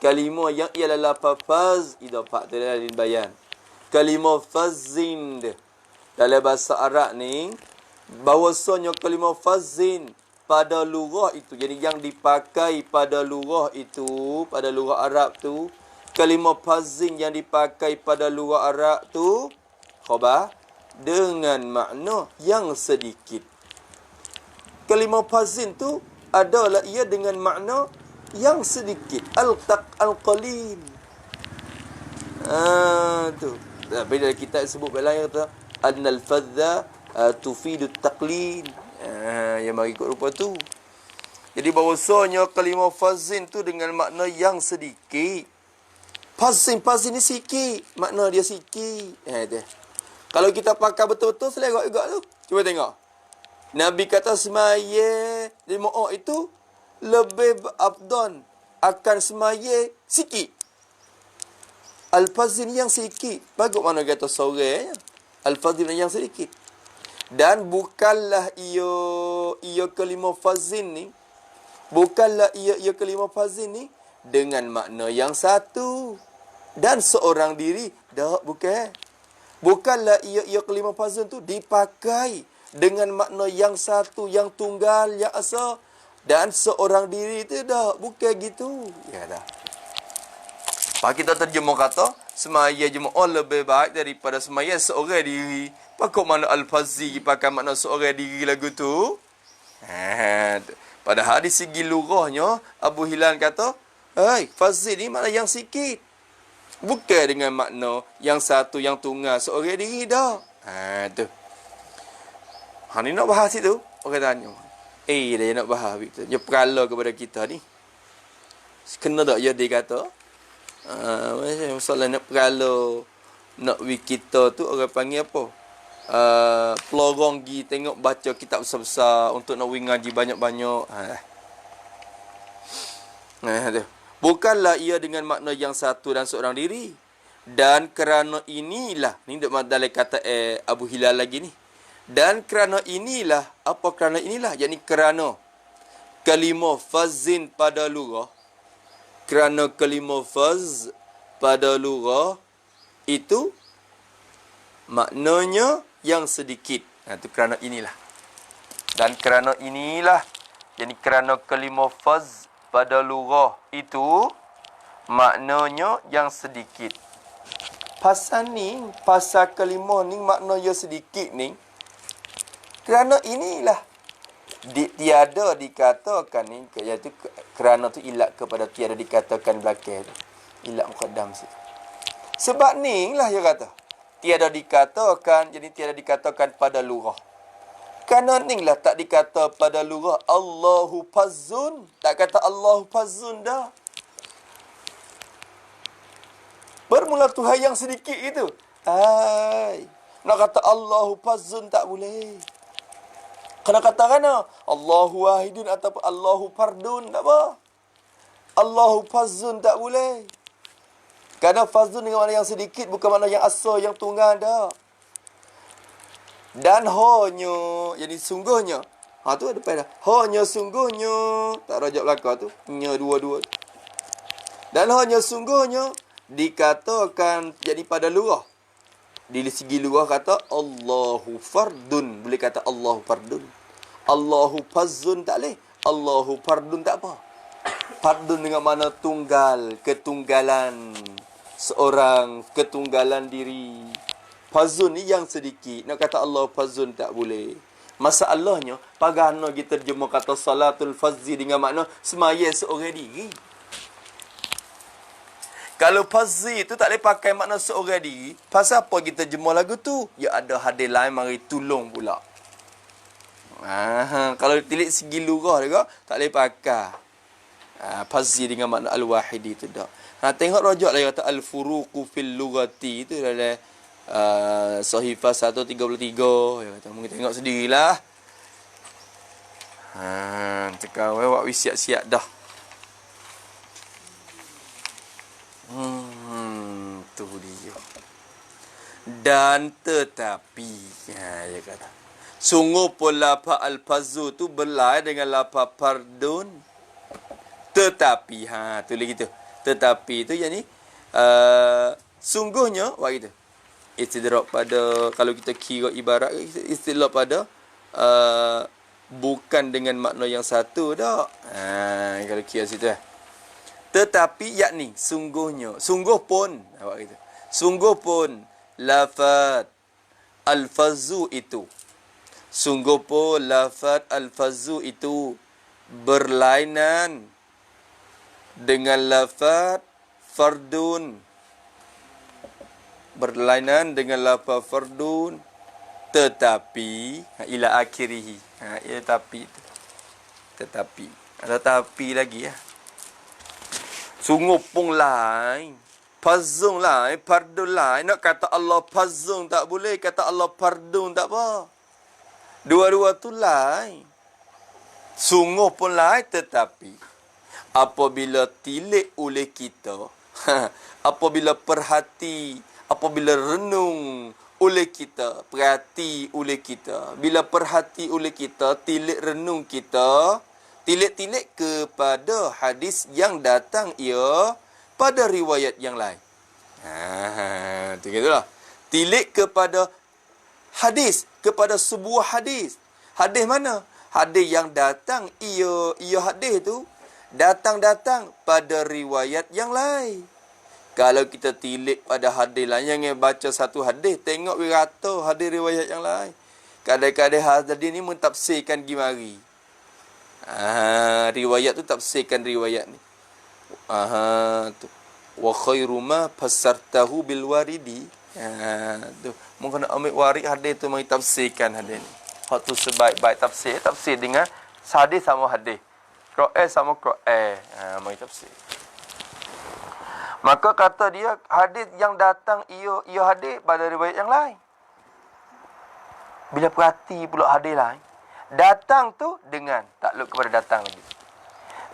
kalimah yang ialah lafaz faz idafah dalil bayan. Kalimah fazin dalam bahasa Arab ni, bahawasanya kalimah fazin pada lughah itu, jadi yang dipakai pada lughah itu, pada lughah Arab tu, kalimah fazin yang dipakai pada lughah Arab tu khabar dengan makna yang sedikit. Kalimah fazin tu adalah ia dengan makna yang sedikit. Al-qalil. Tu. Tapi dalam kitab sebut belai kata annal fadza tufidu taqlil. Yang bagi ikut rupa tu. Jadi bahawasanya kalimah fazin tu dengan makna yang sedikit. Fazin ni sikit. Makna dia sikit. Kalau kita pakai betul-betul selera juga tu. Cuba tengok. Nabi kata semaya di mu'ah itu lebih afdal akan semaya sikit. Al-fazin yang sikit. Bagus mana kata sore. Al-fazin yang sedikit. Dan bukanlah ia kalimah fazin ni Bukanlah ia kalimah fazin ni dengan makna yang satu dan seorang diri. Tak, bukan. Bukanlah ia kalimah fazin tu dipakai dengan makna yang satu, yang tunggal, yang asa dan seorang diri tu. Tak, bukan gitu. Ya dah. Pak kita terjemah kata, semaya jemaah lebih baik daripada semaya seorang diri. Pakok mana al-fazi pakai makna seorang diri lagu tu? Padahal di segi lurahnya, Abu Hilal kata, fazi ni makna yang sikit. Bukan dengan makna yang satu, yang tunggal, seorang diri dah. Tu. Ni nak bahas itu? Orang tanya. Dia nak bahas. Dia perala kepada kita ni. Kena tak dia kata? Masalah nak perala. Nak kita tu orang panggil apa? Pelorong gi tengok baca kitab besar-besar untuk nak ngaji banyak-banyak. Tu. Bukanlah ia dengan makna yang satu dan seorang diri. Dan kerana inilah, ni dalam kata Abu Hilal lagi ni. Dan kerana inilah, apa kerana inilah? Yakni kerana kalimah fazin pada lurah. Kerana kalimah faz pada lurah itu maknanya yang sedikit. Itu kerana inilah. Dan kerana inilah, yakni kerana kalimah faz pada lurah itu maknanya yang sedikit. Pasal ni, pasal kalimah ni maknanya sedikit ni, kerana inilah tiada dikatakan ni, iaitu kerana tu ilat kepada tiada dikatakan belakang tu. Ilat muqaddam situ. Sebab ni lah dia kata. Tiada dikatakan, jadi tiada dikatakan pada lurah. Kerana ni lah tak dikata pada lurah Allahu fazzun. Tak kata Allahu fazzun dah. Bermula Tuhan yang sedikit itu. Nak kata Allahu fazzun tak boleh. Kena katakan Allahu wahidun ataupun Allahu fardun, tak apa. Allahu fazzun tak boleh. Kerana fazzun dengan makna yang sedikit, bukan makna yang asal, yang tunggal dah. Dan hanya, jadi sungguhnya. Tu ada pada. Hanya sungguhnya. Tak rajak belakang tu. Nya dua-dua. Dan hanya sungguhnya dikatakan jadi pada lurah. Di segi luar kata Allahu fardun. Boleh kata Allahu fardun. Allahu fazzun tak boleh. Allahu fardun tak apa. Fardun dengan mana tunggal. Ketunggalan. Seorang ketunggalan diri. Fazzun ni yang sedikit. Nak kata Allahu fazzun tak boleh. Masalahnya, pagana kita terjemah kata salatul fazzi dengan makna semaya seorang diri. Kalau fazzi tu tak boleh pakai makna seorang diri, pasal apa kita jemur lagu tu? Ya ada hadis lain mari tolong pula. Kalau tilik segi lurah juga, tak boleh pakai. Fazzi dengan makna al-wahidi tu dah. Tengok rojak lah kata al-furuqu fil lughati tu dalam Sahifah 133. Ya kata mungkin tengok sendirilah. Cakap awak siap-siap dah. Tu dia. Dan tetapi, dia kata, sungguh pun lafaz al-fazu tu berlain dengan lafaz fardun. Tetapi, tulis gitu. Tetapi tu yakni sungguhnya buat gitu. Istidrak pada, kalau kita kira ibarat, istidrak pada bukan dengan makna yang satu dah. Kalau kira situ Tetapi yakni sungguhnya, sungguh pun, awak kata, sungguh pun lafaz al-fazu itu, sungguh pun lafaz al-fazu itu berlainan dengan lafaz fardun, berlainan dengan lafaz fardun, tetapi ila akhirih, tetapi ada tapi lagi sungguh pun lain, fazung lain, fardun lain. Nak kata Allah fazung tak boleh, kata Allah fardun tak apa. Dua-dua tu lain. Sungguh pun lain, tetapi apabila tilik oleh kita, apabila perhati, apabila renung oleh kita, perhati oleh kita, bila perhati oleh kita, tilik renung kita, Tilik-tilik kepada hadis yang datang ia pada riwayat yang lain. Gitulah. Tilik kepada hadis, kepada sebuah hadis. Hadis mana? Hadis yang datang ia hadis tu datang pada riwayat yang lain. Kalau kita tilik pada hadis lain, jangan baca satu hadis, tengok rata hadis riwayat yang lain. Kadang-kadang hadis ni mentafsirkan gimari. Riwayat tu tafsirkan riwayat ni. Tu. Wa khairu ma fassartahu bil waridi. Tu. Mungkin nak ambil warid hadis tu mari tafsirkan hadis ni. Hak tu sebaik-baik tafsir dengan hadis sama hadis. Quran sama Quran. Mari tafsir. Maka kata dia hadis yang datang ia hadis pada riwayat yang lain. Bila perhati pula hadis lain, datang tu dengan takluk kepada datang lagi.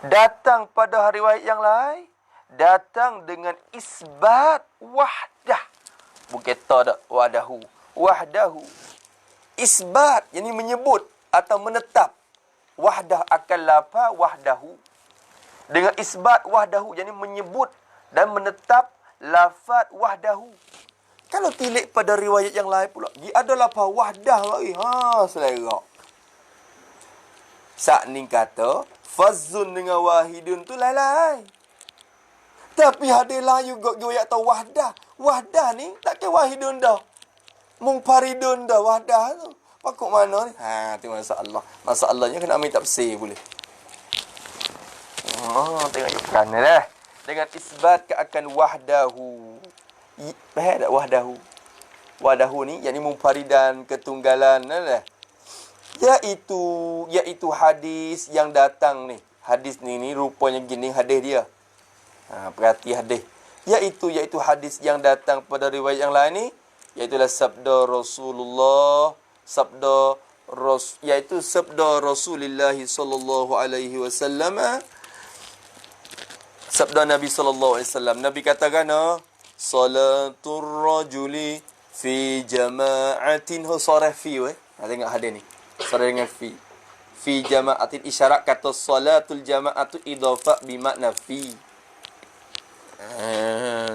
Datang pada riwayat yang lain, datang dengan isbat wahdah. Bukan tak wahdahu. Wahdahu. Isbat, yang menyebut atau menetap. Wahdah akan lafaz wahdahu. Dengan isbat wahdahu, yang menyebut dan menetap lafaz wahdahu. Kalau tilik pada riwayat yang lain pula, dia ada lafaz wahdah lagi. Selera. Saat ni kata, fazun dengan wahidun tu lain-lain. Tapi hadis lain juga riwayat tahu wahdah. Wahdah ni takkan wahidun dah. Mungfaridun dah wahdah tu. Pakuk mana ni? Tu masalah. Masalahnya kena ambil tafsir boleh. Tengok ikan ni dah. Dengan isbat ke akan wahdahu. Faham tak wahdahu? Wahdahu ni yakni munfaridan, ketunggalan lah. Iaitu hadis yang datang ni. Hadis ni rupanya gini hadis dia. Perhati hadis. Iaitu hadis yang datang pada riwayat yang lain ni, iaitulah sabda Rasulullah, sabda Rasulullah sallallahu alaihi wasallam. Sabda Nabi sallallahu alaihi wasallam. Nabi katakan, salatul rajuli fi jama'atin sarah fi tengok hadis ni. Sarah dengan fi. Fi jama'atin isyarat kata salatul jama'atu idafah bermakna fi.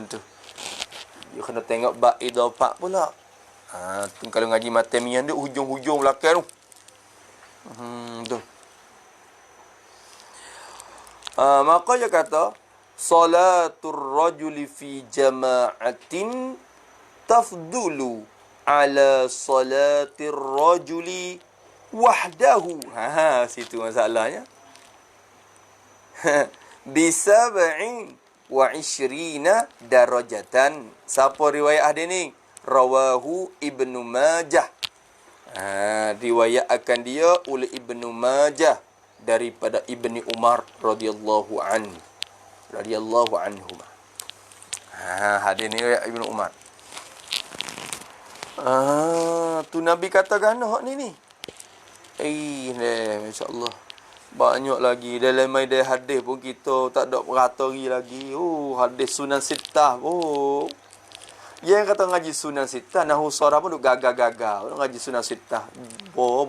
Tu. You kena tengok bab idafah pula. Tu kalau ngaji matemian dia hujung-hujung belakang tu. Tu. Maka dia kata salatul rajuli fi jama'atin tafdulu ala salatir rajuli wahdahu. Situ masalahnya. Bisab'in wa ishrina darajatan. Siapa riwayat hadis ni? Rawahu Ibnu Majah. Riwayat akan dia oleh Ibnu Majah daripada Ibni Umar radhiyallahu anhu. Hadis ni riwayat Ibnu Umar. Tu Nabi katakan hak ni. Masya-Allah. Banyak lagi dalam media hadis pun kita tak ada peratari lagi. Hadis Sunan Sittah. Yang kata ngaji Sunan Sittah, nahu sarah pun duk gagal-gagal. Ngaji Sunan Sittah. Bo.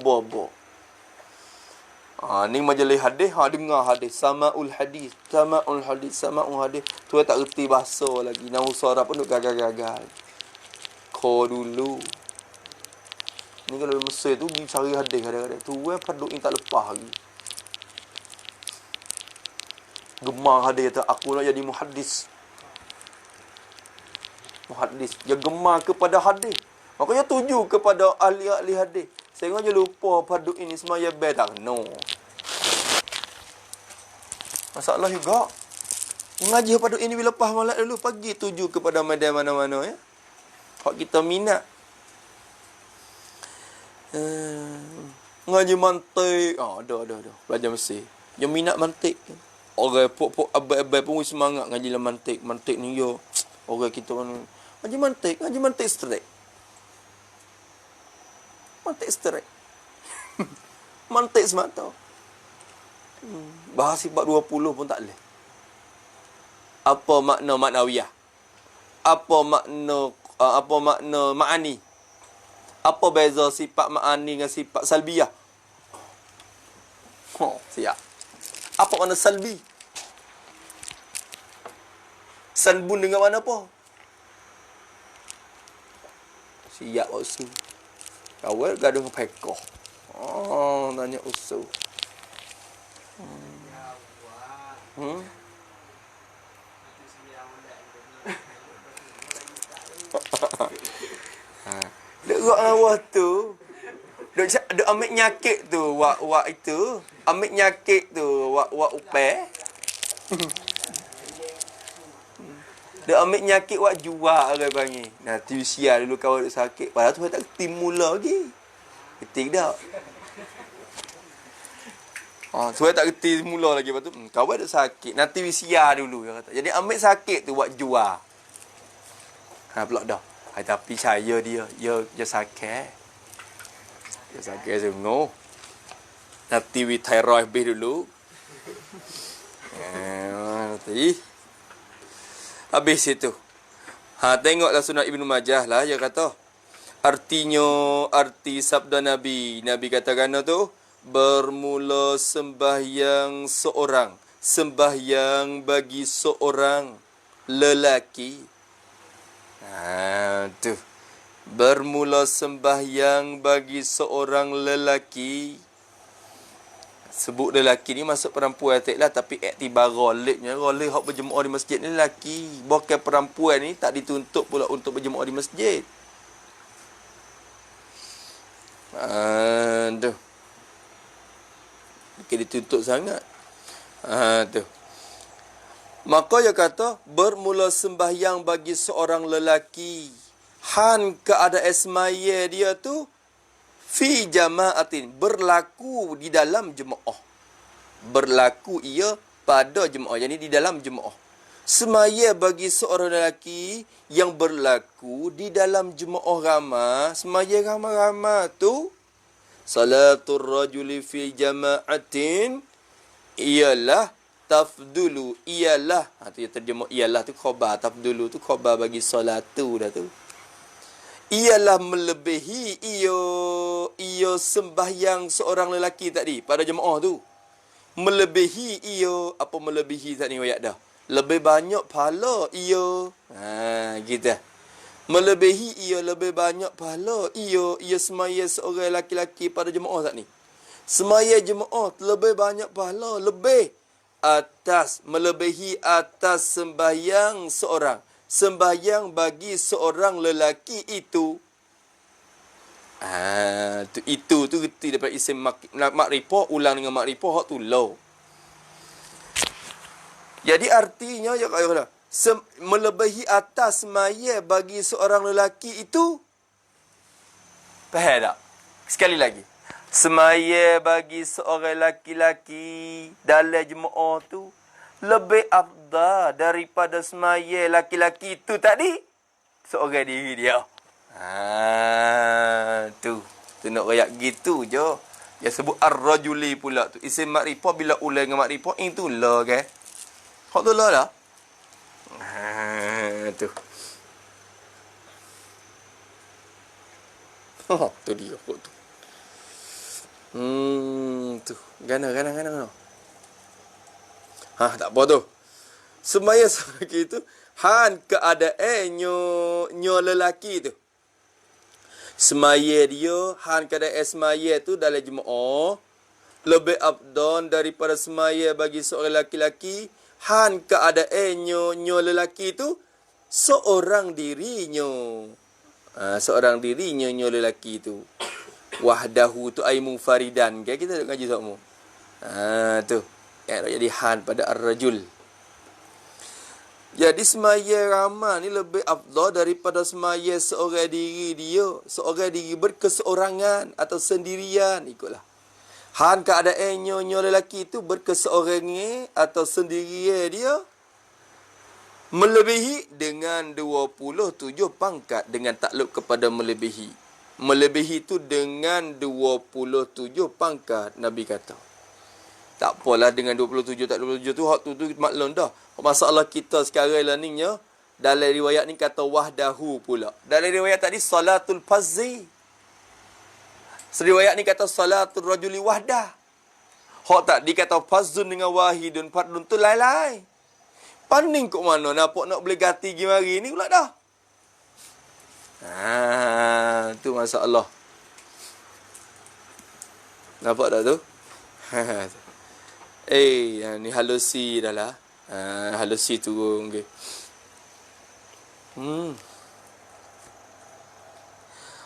Ni majelis hadis, dengar hadis, sama'ul hadis. Tu tak reti bahasa lagi. Nahu sarah pun duk gagal-gagal. Kau dulu. Ni kalau Mesir tu pergi cari hadis kadang-kadang. Tu paduk ni tak lepas lagi. Gemar hadis kata, aku nak jadi muhaddis. Dia gemar kepada hadis. Makanya tuju kepada ahli-ahli hadis. Saya je lupa paduk ini semaya bedak. No. Masalah juga. Mengaji paduk ini bila lepas malam dulu. Pagi tuju kepada medan mana-mana ya. Hak kita minat. Ngaji mantik. Ada. Belajar Mesir. Yang minat mantik. Orang pok-pok abai-abai pun semangat ngaji lah mantik. Mantik ni yo. Orang kita kan ngaji mantik straight. Mantik semata. Bahas sifat 20 pun tak boleh. Apa makna maknawiyah? Apa makna ma'ani? Apa beza sifat ma'ani dengan sifat salbiyah? Siap. Apa makna salbi? Salbun dengan mana apa? Siap usul. Kawal gaduh pekoh. Oh, tanya usul. Dek gerak awak tu. Dek ambil nyakit tu wak itu. Ambil nyakit tu wak upai. Dek ambil nyakit wak jual orang panggil. Nanti usia dulu kawan dek sakit. Padahal tu tak ketim mula lagi. Ketik dah. Saya tak kerti mula lagi. Lepas tu, kawan dek sakit. Nanti usia dulu. Dia kata. Jadi ambil sakit tu buat jual. Pulak dah. Tapi saya dia sakit. Dia sakit sungguh. Nanti we thyroid habis dulu. Nanti. Habis itu. Tengoklah sunat Ibnu Majah lah. Dia kata. Arti sabda Nabi. Nabi katakan tu. Bermula sembahyang seorang. Sembahyang bagi seorang lelaki. Tu. Bermula sembahyang bagi seorang lelaki. Sebut lelaki ni masuk perempuan tak lah. Tapi iktibar ghalibnya. Ghalib yang berjemaah di masjid ni lelaki. Bukan perempuan ni tak dituntut pula untuk berjemaah di masjid. Tu. Bukan dituntut sangat. Tu. Maka dia kata, bermula sembahyang bagi seorang lelaki. Han keadaan semaya dia tu, fi jama'atin. Berlaku di dalam jemaah. Berlaku ia pada jemaah. Jadi di dalam jemaah. Semaya bagi seorang lelaki yang berlaku di dalam jemaah ramah. Semaya ramah-ramah tu, salatul rajuli fi jama'atin ialah tafdulu, ialah tu terjemah ialah tu khabar, tafdulu tu khabar bagi solatu dah tu, ialah melebihi ia sembahyang seorang lelaki tadi pada jemaah tu. Melebihi ia, apa melebihi tadi ayat dah, lebih banyak pahala ia. Gitu. Melebihi ia, lebih banyak pahala ia semaya seorang lelaki pada jemaah tak ni. Semaya jemaah lebih banyak pahala, lebih atas, melebihi atas sembahyang seorang. Sembahyang bagi seorang lelaki itu. Itu tu reti daripada isim makrifah, ulang dengan makrifah hak tu low. Jadi artinya ya kata melebihi atas semaya bagi seorang lelaki itu. Faham tak? Sekali lagi. Semaya bagi seorang laki-laki dalam jemaah tu lebih afdal daripada semaya laki-laki itu tadi seorang diri dia. Tu nak rayak gitu je. Dia sebut ar-rajuli pula tu. Isim makrifah bila ulang dengan makrifah itu la kan. Hak tu la dah. Tu. Tu dia kok tu. Tu. Gana. Tak apa tu. Semaya seperti itu. Han keadaan nyo lelaki tu. Semaya dia. Han keadaan semaya tu dalam jemaah. Lebih abdon daripada semaya bagi seorang lelaki. Han keadaan nyo lelaki tu. Seorang dirinya. Seorang dirinya nyo lelaki tu. Wahdahu tu ay munfaridan. Kan kita nak ngaji semua. Tu. Jadi han pada ar-rajul. Jadi semaya ramah ni lebih afdal daripada semaya seorang diri dia. Seorang diri berkeseorangan atau sendirian. Ikutlah. Han keadaannya nyo lelaki tu berkeseorangan atau sendirian dia. Melebihi dengan 27 pangkat dengan takluk kepada melebihi. Melebihi tu dengan 27 pangkat, Nabi kata. Tak apalah dengan 27 tak 27 tu hak tu maklum dah. Masalah kita sekarang lah ni nya dalam riwayat ni kata wahdahu pula. Dalam riwayat tadi salatul fazzi. Riwayat ni kata salatul rajuli wahdah. Hak tak dikata fazun dengan wahidun fardun tu lain-lain. Paning kok mana nampak nak boleh ganti gi mari ni pula dah. Tu masalah. Nampak tak tu? Ni halusi dah lah. Halusi turun ke.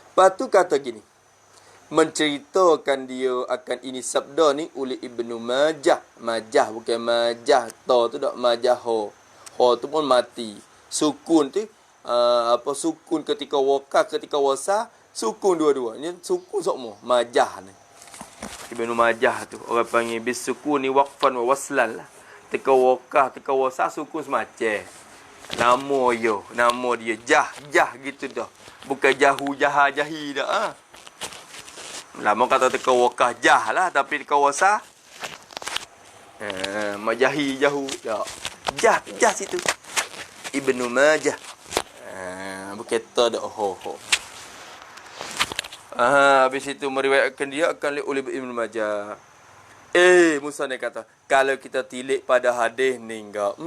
Lepas tu kata gini. Menceritakan dia akan ini sabda ni oleh Ibnu Majah. Majah bukan majah. Ta tu tak majah ho. Ho tu pun mati. Sukun tu sukun ketika waqaf ketika wasa, sukun dua-dua. Ni sukun semua. Majah ni. Ibnu Majah tu orang panggil bis sukuni waqfan wa waslan lah. Ketika waqaf ketika wasa sukun semacam. Nama dia jah gitu dah. Bukan jahi dah. Lama kata teka wakah jah lah. Tapi teka wasa majahi jahu tak. Jah situ Ibnu Majah. Berkata dak habis itu meriwayatkan dia akan oleh Ibnu Majah. Musa ni kata, kalau kita tilik pada hadis ni enggak.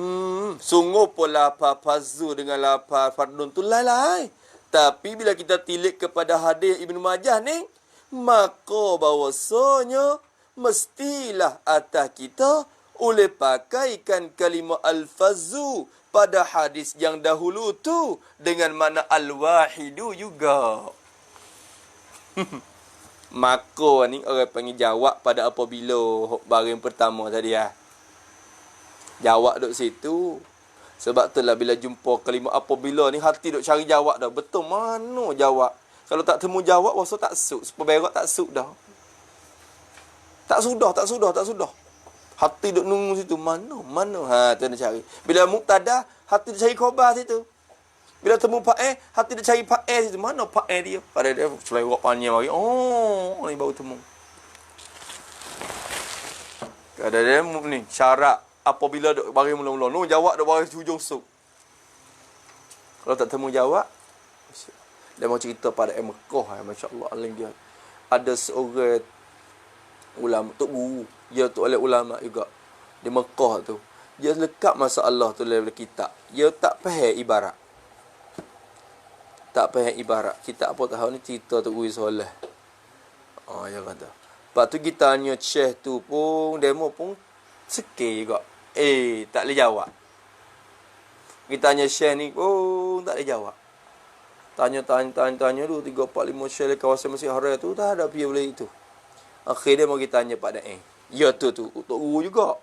Sungguh pun lapar fazu dengan lapar fardun tu lain. Tapi bila kita tilik kepada hadis Ibnu Majah ni, maka bahawasanya mestilah atas kita oleh pakaikan kalimah al-fazu pada hadis yang dahulu tu dengan makna al-wahidu juga. Maka ni orang panggil jawab pada apabila baring pertama tadi lah. Jawab duk situ. Sebab tu lah bila jumpa kalimah apabila ni hati duk cari jawab dah. Betul mana jawab? Kalau tak temu jawab wasa tak suk. Sepeberak tak suk dah. Tak sudah. Hati duk nunggu situ. Mana? Tu nak cari. Bila muktada, hati duk cari khabar situ. Bila temu Pak hati dia cari Pak situ. Mana Pak dia? Pada dia selewak panjang mari. Ni baru temu. Kadang dia ni syarat apabila duk bagi mula-mula. No jawab duk bagi hujung suk. Kalau tak temu jawab, dia mau cerita pada Mekah. Masya-Allah alim dia. Ada seorang ulama tok guru, dia tu oleh ulama juga di Mekah tu. Dia lekat masalah tu dalam kitab. Dia tak faham ibarat. Kita apa tahu ni cerita tu Guru Soleh. Dia kata. Lepas tu kita tanya Syekh tu pun, demo pun sekir juga. Tak boleh jawab. Kita tanya Syekh ni pun tak boleh jawab. Tanya 2, 3, 4, 5 Syekh kawasan Masjid Haram tu tak ada dia boleh itu. Akhir dia mau kita tanya Pak Daeng. Ya tu untuk guru juga.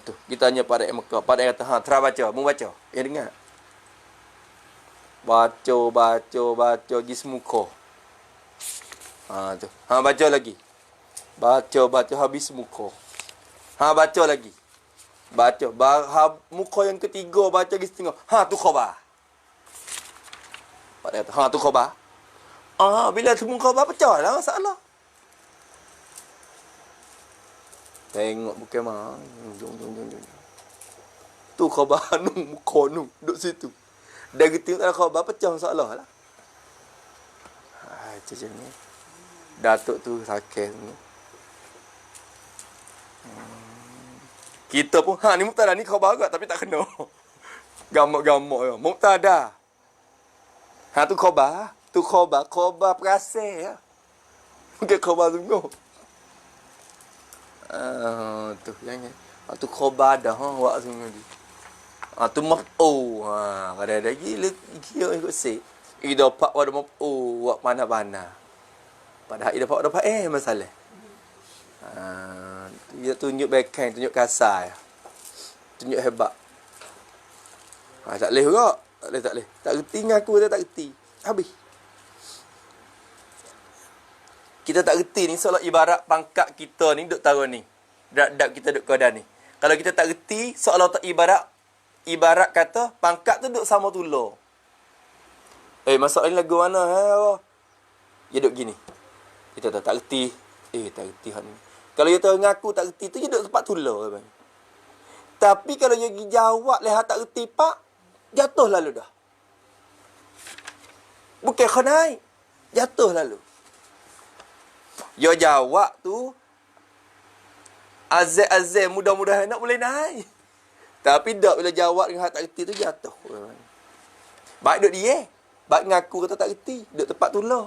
Tu kita tanya Pak Daeng Mekah. Pak Daeng kata, "Tera baca, mau baca." Ya dengar. Baca gi semuka. Tu. Baca lagi. Baca habis muka. Baca lagi. Muka yang ketiga baca lagi setengah. Tu khabar. Pak dia kata, tu khabar. Bila temu khabar pecah lah masalah. Tengok bukan mah. Tu khabar muka duduk situ. Dah gitu tak ada khabar pecah masalah lah. Macam ni. Datuk tu sakit ni. Kita pun ni muktada ni khabar agak tapi tak kena. Gamak-gamak ya. Muktada. Tu khabar. Khabar perasaan ya. Bukan khabar sungguh. Tu yang ni. Tu khabar dah wak sungguh ni. Tu maf'u. Kadang-kadang kira ikut sik. Ida pak wada maf'u wak mana-mana. Padahal ida pak wada pak masalah. Dia tunjuk backhand, tunjuk kasar. Tunjuk hebat. Tak boleh juga. Tak boleh. Tak reti dengan aku, tak reti. Habis. Kita tak reti ni seolah ibarat pangkat kita ni duk taruh ni. Dap kita duk kodan ni. Kalau kita tak reti seolah tak ibarat kata pangkat tu duk sama tular. Masalah ni lagu mana? Dia duk gini. Kita tak reti. Tak reti hak ni. Kalau dia tahu ngaku tak reti tu, dia duduk tempat tular. Tapi kalau dia pergi jawab lehat tak reti pak, jatuh lalu dah. Bukan khanai, jatuh lalu. Yo jawab tu azal mudah-mudahan nak boleh naik. Tapi dak bila jawab dengan hak tak reti tu jatuh. Baik duk dia. Baik ngaku kata tak reti, duk tempat tulah.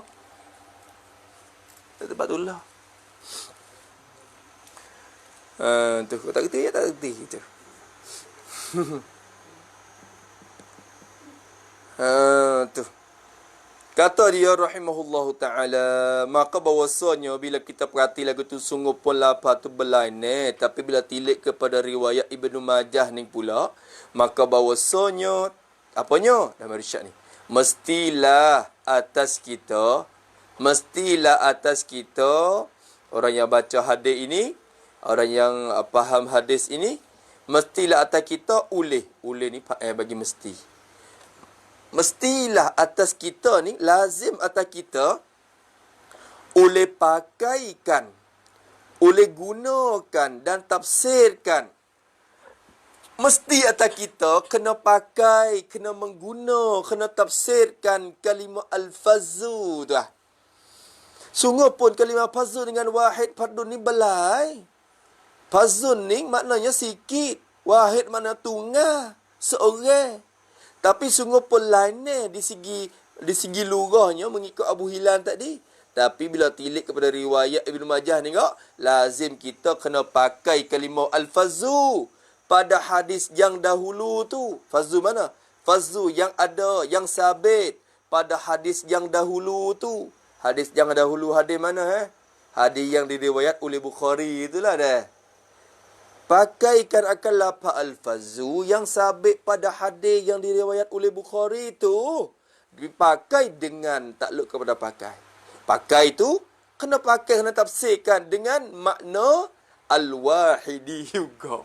Duk tempat tulah. Tu tak reti ya tak reti tu. Tu. Kata dia rahimahullahu ta'ala, maka bahawasanya bila kita perhati lagu tu sungguh pun lafaz tu berlain, tapi bila tilik kepada riwayat Ibnu Majah ni pula, maka bahawasanya apanya dalam irsyad ni, mestilah atas kita orang yang baca hadis ini, orang yang faham hadis ini, mestilah atas kita ulih ni bagi mestilah atas kita ni, lazim atas kita oleh pakaikan, oleh gunakan dan tafsirkan. Mesti atas kita kena pakai, kena mengguna, kena tafsirkan kalimah al-fazu tu lah. Sungguh pun kalimah fazu dengan wahid fardun ni belai. Fazun ni maknanya sikit, wahid makna tunggal, seorang. Tapi sungguh pun lain di segi lugahnya mengikut Abu Hilal tadi. Tapi bila tilik kepada riwayat Ibnu Majah ni lazim kita kena pakai kalimah al-fazu pada hadis yang dahulu tu. Fazu mana? Fazu yang ada, yang sabit pada hadis yang dahulu tu. Hadis yang dahulu hadis mana? Hadis yang diriwayat oleh Bukhari itulah dah. Pakaikan akan lafaz al-fazu yang sabit pada hadis yang diriwayat oleh Bukhari itu. Dipakai dengan takluk kepada pakai. Pakai itu kena pakai, kena tafsirkan dengan makna al-wahidi juga.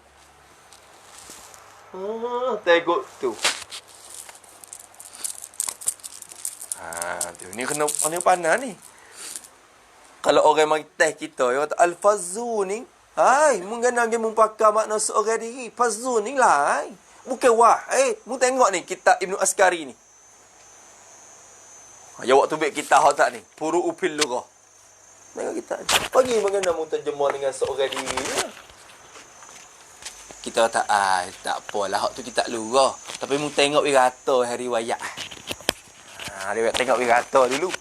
Tengok tu. Tu ni kena pandai ni. Kalau orang mari test kita, dia kata al-fazu ni, hai, mungkin lagi mumpaka makna seorang diri. Fazu ni lah. Bukan mu tengok ni kitab Ibnu Askari ni. Ya waktu baik kita hak tak ni. Puru upil lughah. Tengok kita. Pagi mengenai mu terjemah dengan seorang diri. Kita kata, tak apalah hak tu kita lughah. Tapi mu tengok wirata hari riwayat. Dia tengok wirata dulu.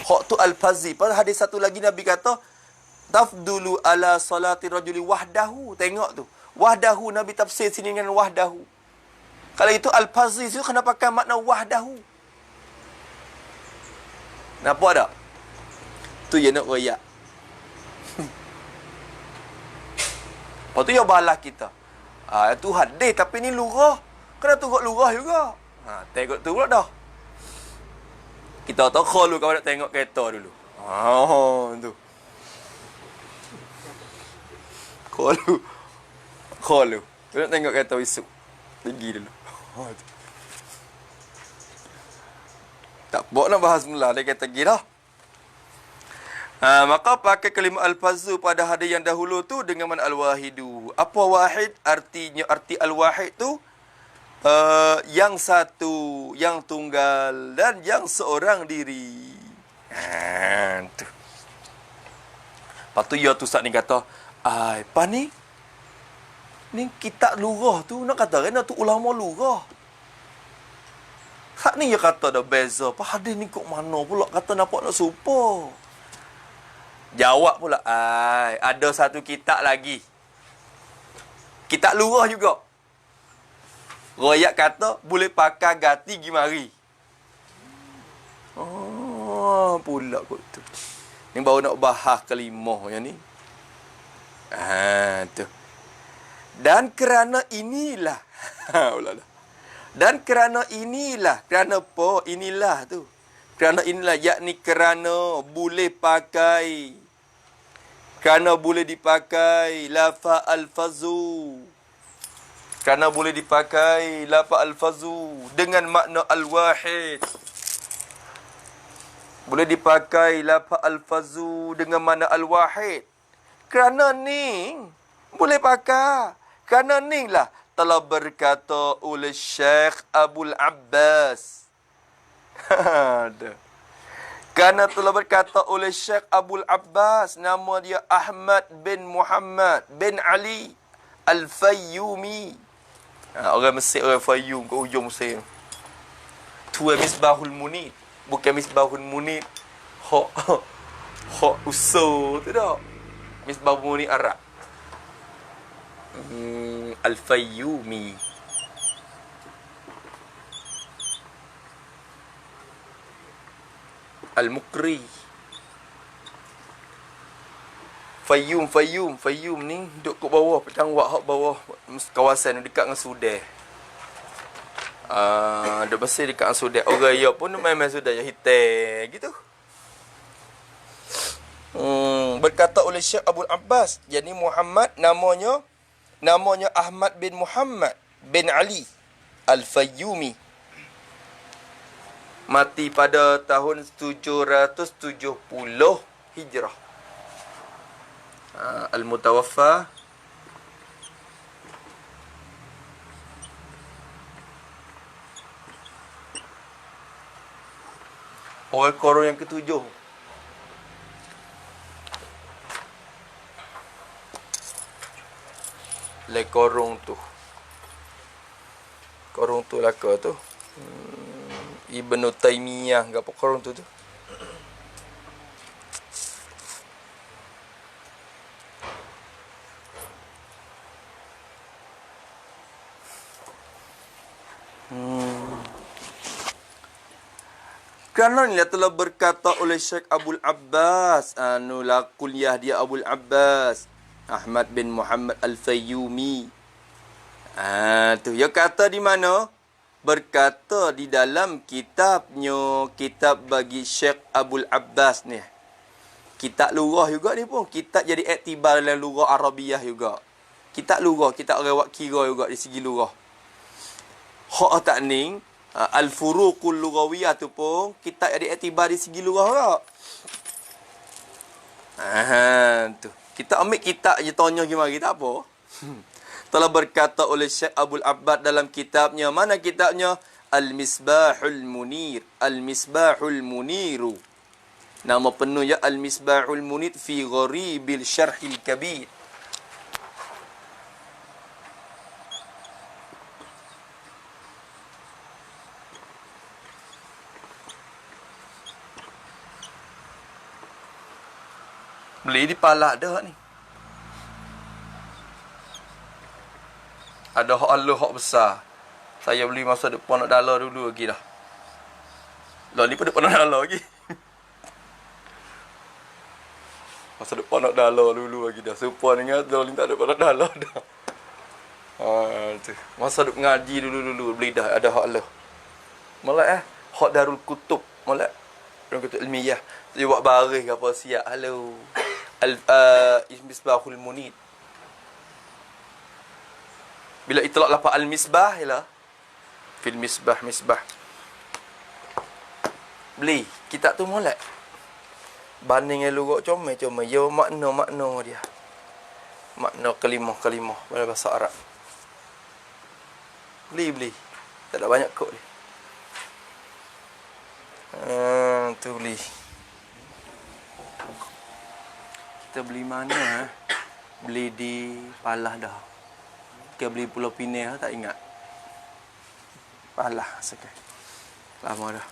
Hak tu al-fazi. Pada hadis satu lagi Nabi kata, tafdulu ala salati rajuli wahdahu. Tengok tu. Wahdahu, Nabi tafsir sini dengan wahdahu. Kalau itu al-fazi tu kena pakai makna wahdahu. Nampak tak? Tu yang nak royak. Lepas tu yang balas kita. Tu hadis tapi ni lurah. Kena tengok lurah juga. Tengok tu pula dah. Kita tahu kalau kau nak tengok kereta dulu. Tu. Kalau nak tengok kereta esok. Pergi dulu. Tak buat nak bahas mula. Dia kata pergi dah. Maka pakai kalimah al-fazu pada hadis yang dahulu tu dengan man al-wahidu. Apa wahid? Artinya, arti al-wahid tu yang satu, yang tunggal dan yang seorang diri. Tu. Lepas tu ya tu Ustaz ni kata, apa ni? Ni kitab lurah tu nak kata kena tu ulama lurah. Hak ni ya kata dah beza. Apa hadis ni kok mana pula kata nampak nak serupa. Jawab pula, ada satu kitab lagi. Kitab lurah juga. Royak kata boleh pakai gati gi mari. Pula kot tu. Ni baru nak bahas kelima yang ni. Tu. Dan kerana inilah. Dan kerana inilah. Kerana apa? Inilah tu. Kerana inilah, yakni kerana boleh pakai. Kerana boleh dipakai lafaz al-fazu. Kerana boleh dipakai lafaz al-fazu dengan makna al-wahid. Boleh dipakai lafaz al-fazu dengan makna al-wahid. Kerana ni boleh pakai. Kerana ni lah telah berkata oleh Syekh Abul Abbas. Kerana telah berkata oleh Syekh Abul Abbas, nama dia Ahmad bin Muhammad bin Ali Al-Fayyumi. Orang Mesir, orang Fayyum kat hujung Mesir. Tu Misbahul Munir. Bukan Misbahul Munir hok usul tu dah. Misbahul Munir Arab. Al-Fayyumi. Al-Mukri. Fayyum ni duduk kat bawah, petang wak hak bawah kawasan dekat dengan Sudan. Duduk pasal dekat dengan Sudan. Orang ya pun main-main Sudan yang hitam gitu. Berkata oleh Syekh Abul Abbas, yakni Muhammad, namanya Ahmad bin Muhammad bin Ali Al-Fayyumi. Mati pada tahun 770 Hijrah. Al-Mutawaffa orang korong yang ketujuh. Korong tu lah ke tu. Ibnu Taimiyah ke apa korong tu. Kerana ni telah berkata oleh Syekh Abul Abbas, anulah kuliah dia Abul Abbas, Ahmad bin Muhammad Al-Fayyumi. Tu dia kata di mana? Berkata di dalam kitabnya, kitab bagi Syekh Abul Abbas ni. Kitab lurah juga ni pun. Kitab jadi iktibar dalam lurah Arabiah juga. Kitab lurah, kitab orang wak kira juga di segi lurah. Hak tak ning, Al-Furuqul Lughawiyah tu pun kitab jadi iktibar di segi lurah juga. Tu. Kita ambil kitab je tanya gimana kita apa? Telah berkata oleh Syekh Abul Abbad dalam kitabnya, mana kitabnya? Al-Misbahul Munir. Al-Misbahul Muniru. Nama penuhnya Al-Misbahul Munir fi Gharibil Syarhil Kabir. Beli di palak dah ni. Ada hak Allah, hak besar. Saya beli masa depan nak $1 dulu lagi dah. Lah ni pun depan nak $1 lagi. Masa depan nak $1 dulu lagi dah. Serupa dengan dah ni tak ada pada $1 dah. Tu. Masa duk ngaji dulu beli dah ada hak Allah. Malah hak Darul Kutub, malah Darul Kutub ilmiah. Dia buat baris ke apa siap. Halo. Misbahul Munir. Bila itlaq lafaz al-misbah ialah fil misbah. Beli kitab tu molek. Banding elok comel yo makna dia. Makna kalimah dalam bahasa Arab. Beli. Tak ada banyak kod dia. Tu beli. Kita beli mana? Beli di Palah dah. Kita beli Pulau Pinang tak ingat. Palah sekarang. Lama dah.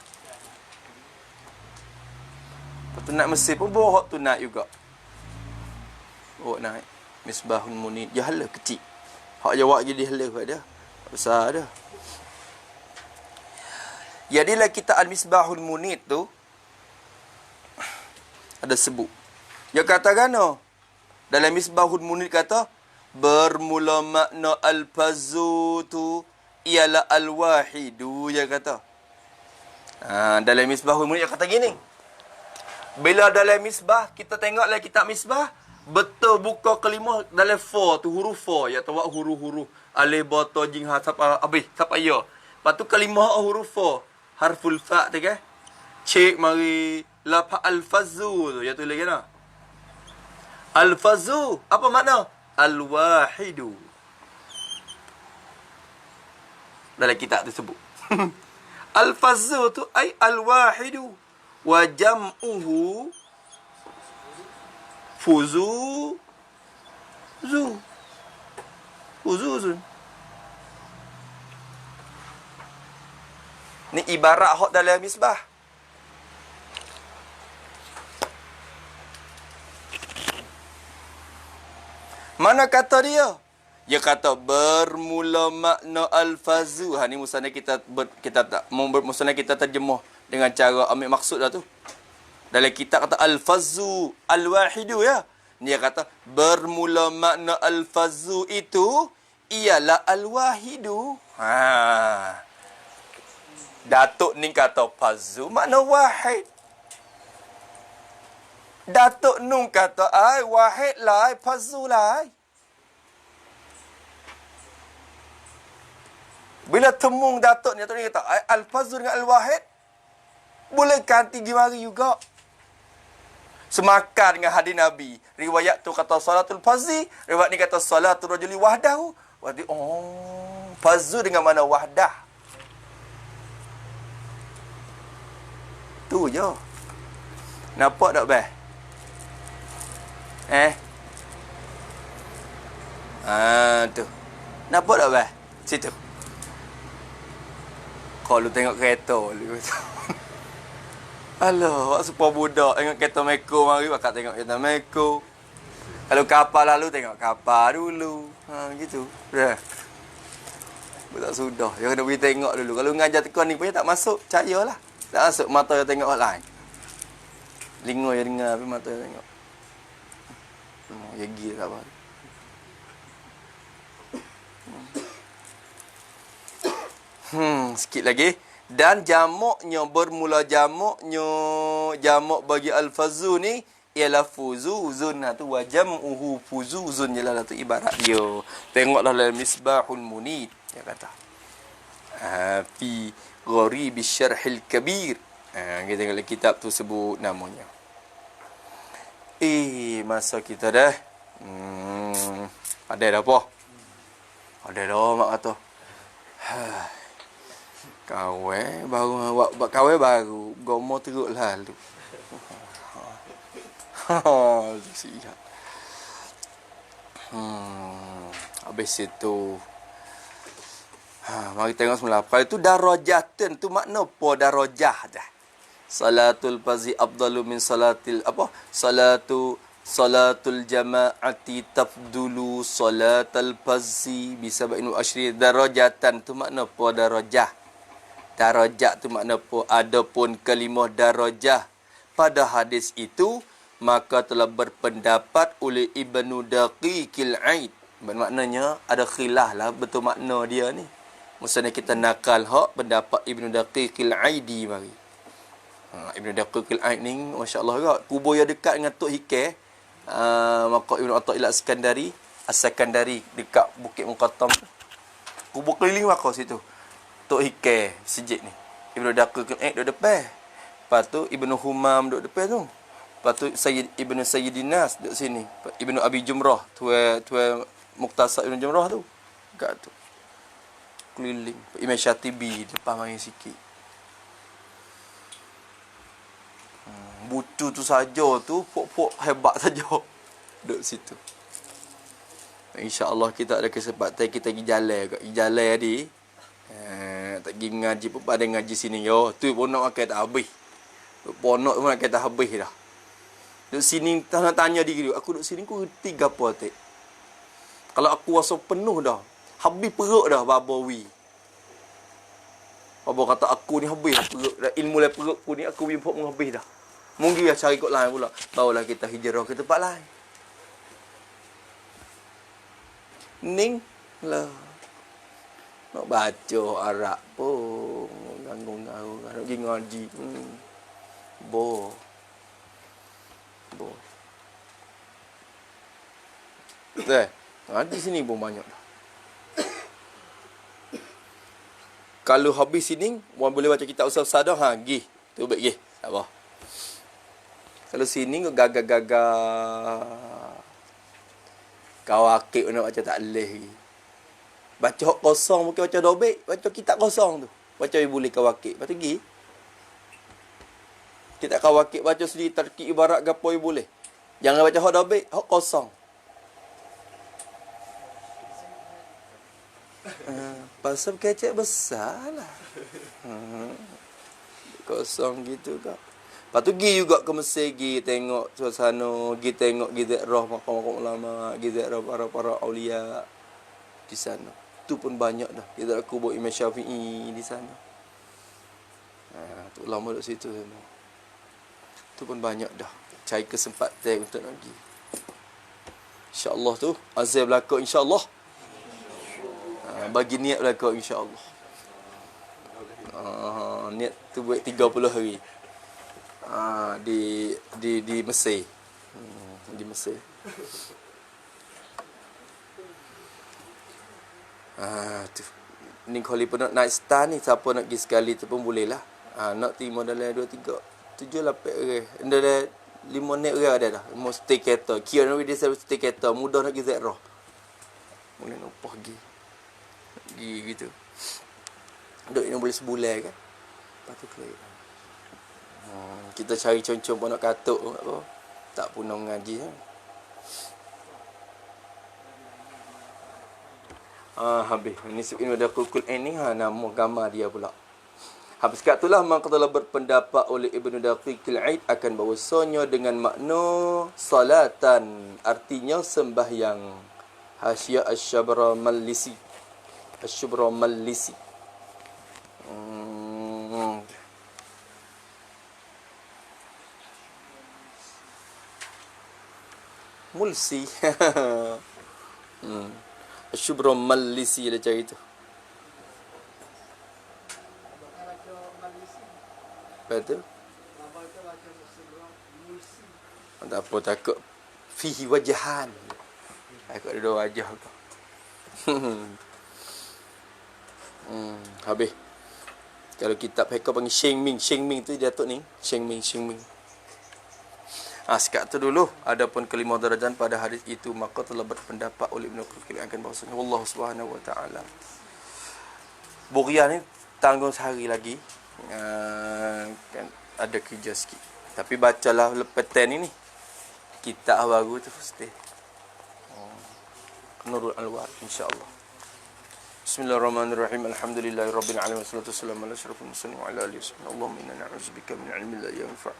Peternak Mesir pun bawa hak tu naik juga. Bawa naik. Misbahul Munir. Dia hala kecil. Hak jawab jadi hala kat dia. Besar dah. Jadilah kita Al-Misbahul Munir tu ada sebut. Dia katakan dalam Misbahul Munir kata bermula makna al-fazu tu ialah al-wahidu, dia kata. Dalam Misbahul Munir dia kata gini. Bila dalam misbah kita tengoklah kitab misbah, betul buka kalimah dalam fa tu huruf fa, ya tahu huruf-huruf alif ba ta jim ha sampai ya. Lepas tu kalimah huruf fa, harful fa tu kan. Cek mari lafaz al-fazu tu ya tulis kan. Al-fazu apa makna? Al-wahidu. Dalam kitab tersebut. Al-fazu tu ai al-wahidu. Wa jam'uhu fuzu zu. Fuzuzun. Ni ibarat hok dalam misbah. Mana kata dia? Dia kata bermula makna al-fazu. Ha ni musnad kita tak musnad kita terjemah dengan cara ambil maksud dah tu. Dalam kitab kata al-fazu al-wahidu ya. Dia kata bermula makna al-fazu itu ialah al-wahidu. Ha. Datuk ni kata fazu makna wahid. Datuk Nun kata ai wahid lah, fazu lah. Bila temung Datuk ni kata ai al-fazu dengan al-wahid boleh ganti gimari juga. Semakan dengan hadis Nabi. Riwayat tu kata salatul fazi, riwayat ni kata salatul rajuli wahdahu. Berarti fazu dengan mana wahdah. Tu je. Nampak tak, Beh? Tu. Nampak tak, Beh? Situ. Kalau tengok kereta lu. Alah, wak supaya budak tengok kereta Meko mari, bakal tengok kereta Meko. Kalau kapal lalu, tengok kapal dulu. Gitu. Dah. Tak sudah. Dia kena pergi tengok dulu. Kalau ngajar tekun ni punya tak masuk, percayalah. Tak masuk, mata dia tengok orang lain. Lingo dia dengar, tapi mata dia tengok. Dia gila tak apa. Sikit lagi. Dan jamaknya, bermula jamak bagi al-fazu ni ialah fuzuzun. Tu wa jam'uhu fuzuzun, jelah tu ibarat dia. Tengoklah dalam Misbahul Munid dia kata. Fi Gharib Syarhil Kabir. Kita tengok kitab tu sebut namanya. Masa kita dah ada dah apa? Ada dah mak kata. Kawan baru awak kawan baru gomo teruk lalu. Siap. Habis itu mari tengok semula. Kalau itu darajatan tu makna apa darajah dah. Salatul fazi afdalu min salatil apa? Salatul jama'ati tafdulu salatal fazi bisa ba'inu asyri. Darajatan tu makna apa darajah. Darajat tu makna apa? Adapun kalimah darajah pada hadis itu maka telah berpendapat oleh Ibnu Daqiqil Aid. Maknanya ada khilaf lah betul makna dia ni. Maksudnya kita nakal hak pendapat Ibnu Daqiqil Aidi mari. Ibnu Daqiqil Aid ni masya-Allah juga kubur yang dekat dengan Tok Hikay. Maka Ibnu Athaillah As-Sakandari dekat Bukit Muqattam. Kubur keliling maka situ. Tok Hikay sejid ni. Ibnu Daqiqil Aid duduk depan. Lepas tu Ibnu Humam duduk depan tu. Lepas tu Ibnu Sayyidinas duduk sini. Ibnu Abi Jumrah, tuan Muqtasar Ibnu Jumrah tu. Dekat tu. Keliling. Imam Syatibi depan main sikit. Butu tu saja tu pok-pok hebat saja. Duduk situ. InsyaAllah kita ada kesempatan kita pergi jalan kat. Pergi jalan tadi. Tak pergi ngaji pun pada ngaji sini. Yo, tu pun nak makan tak habis. Ponok pun nak makan tak habis dah. Duduk sini tanya diri aku duduk sini aku reti gapo atik. Kalau aku rasa penuh dah. Habis perut dah babawi. Baba kata aku ni habis perut dah. Ilmu lai perut aku ni aku bimpok habis dah. Mungkin dia cari kot lain pula. Barulah kita hijrah ke tempat lain. Ning lah. Nak baca Arab pun. Ganggu-ganggu. Nak pergi ngaji. Bo. Ngaji sini pun banyak dah. Kalau habis sini, orang boleh baca kitab Ustaz Sadah. Gih. Tu baik gih. Tak apa. Kalau sini kau gagah-gagah. Kau akib nak baca tak boleh. Baca hak kosong mungkin baca dobek. Baca kitab kosong tu. Baca boleh kau akib. Lepas tu pergi. Kita akan wakil baca sendiri tarkib ibarat gapoi boleh. Jangan baca hok dabik, hok kosong. Pasal kecek besar lah. Kosong gitu kak. Lepas tu pergi juga ke Mesir, pergi tengok suasana, pergi tengok Gizat Roh, makam-makam ulama, Gizat Roh para awliya di sana. Tu pun banyak dah. Gizat kubur Imam Syafi'i di sana. Tu ulama duduk situ semua. Tu pun banyak dah. Cari kesempatan untuk nak pergi. InsyaAllah tu. Azal berlaku insyaAllah. Bagi niat berlaku insyaAllah. Niat tu buat 30 hari. Di Mesir. Di Mesir. Tu. Ni kalau pun nak naik star ni, siapa nak pergi sekali tu pun boleh lah. Nak terima dalam 2, 3, 7, 8 orang. Dalam 5 net orang ada dah. Mau stay kereta. Kira nak dia stay kereta. Mudah nak pergi Zeroh. Boleh nak pergi. Pergi gitu. Duduk ni boleh sebulan kan. Lepas tu clear. Kita cari concong pun nak katuk. Tak pun nak mengaji. Habis. Ini ada kukul ni. Nama gambar dia pula. Habis kat itulah maka telah berpendapat oleh Ibnu Daqiqil Aid akan bahawasanya dengan makna salatan, artinya sembahyang. Hasyiah Asy-Syabramallisi. Asy-Syabramallisi. Mulsi. Asy-Syabramallisi dia cari tu. Betul? Tak apa, takut fihi wajahan. Takut ada dua wajah tu. Habis. Kalau kitab Heka panggil Sheng Ming. Sheng Ming tu dia datuk ni. Sheng Ming. Sekat tu dulu. Adapun kelima darajat pada hadis itu, maka telah berpendapat oleh Ibnu Qayyim akan bahawasanya Allah Subhanahu wa taala. Buriah ni tanggung sehari lagi. Kan ada kerja sikit. Tapi bacalah lepas ni kitab baru tu mesti. Nurul Anwar insya-Allah. Bismillahirrahmanirrahim. Alhamdulillahirabbil alamin. Wassalatu wassalamu ala asyrafil mursalin wa ala alihi wasallam. Allahumma inna na'udzubika min 'ilmin la yanfa'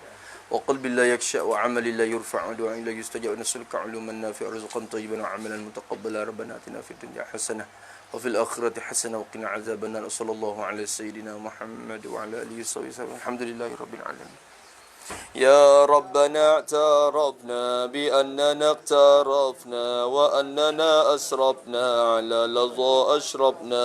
wa qalbin la yakhsha' wa 'amalin la yurfa' wa du'a'in la yustajab wa nas'aluka 'uluman nafi'an wa rizqan thayyiban wa 'amalan mutaqabbalan. Rabbana atina fid dunya hasanah وفي الآخرة حسنة وقنا عذاب النار. صلى الله على سيدنا محمد وعلى آله وصحبه وسلم. الحمد لله رب العالمين. يا ربنا اعترفنا بأننا اقترفنا وأننا أسرفنا على لظى أشربنا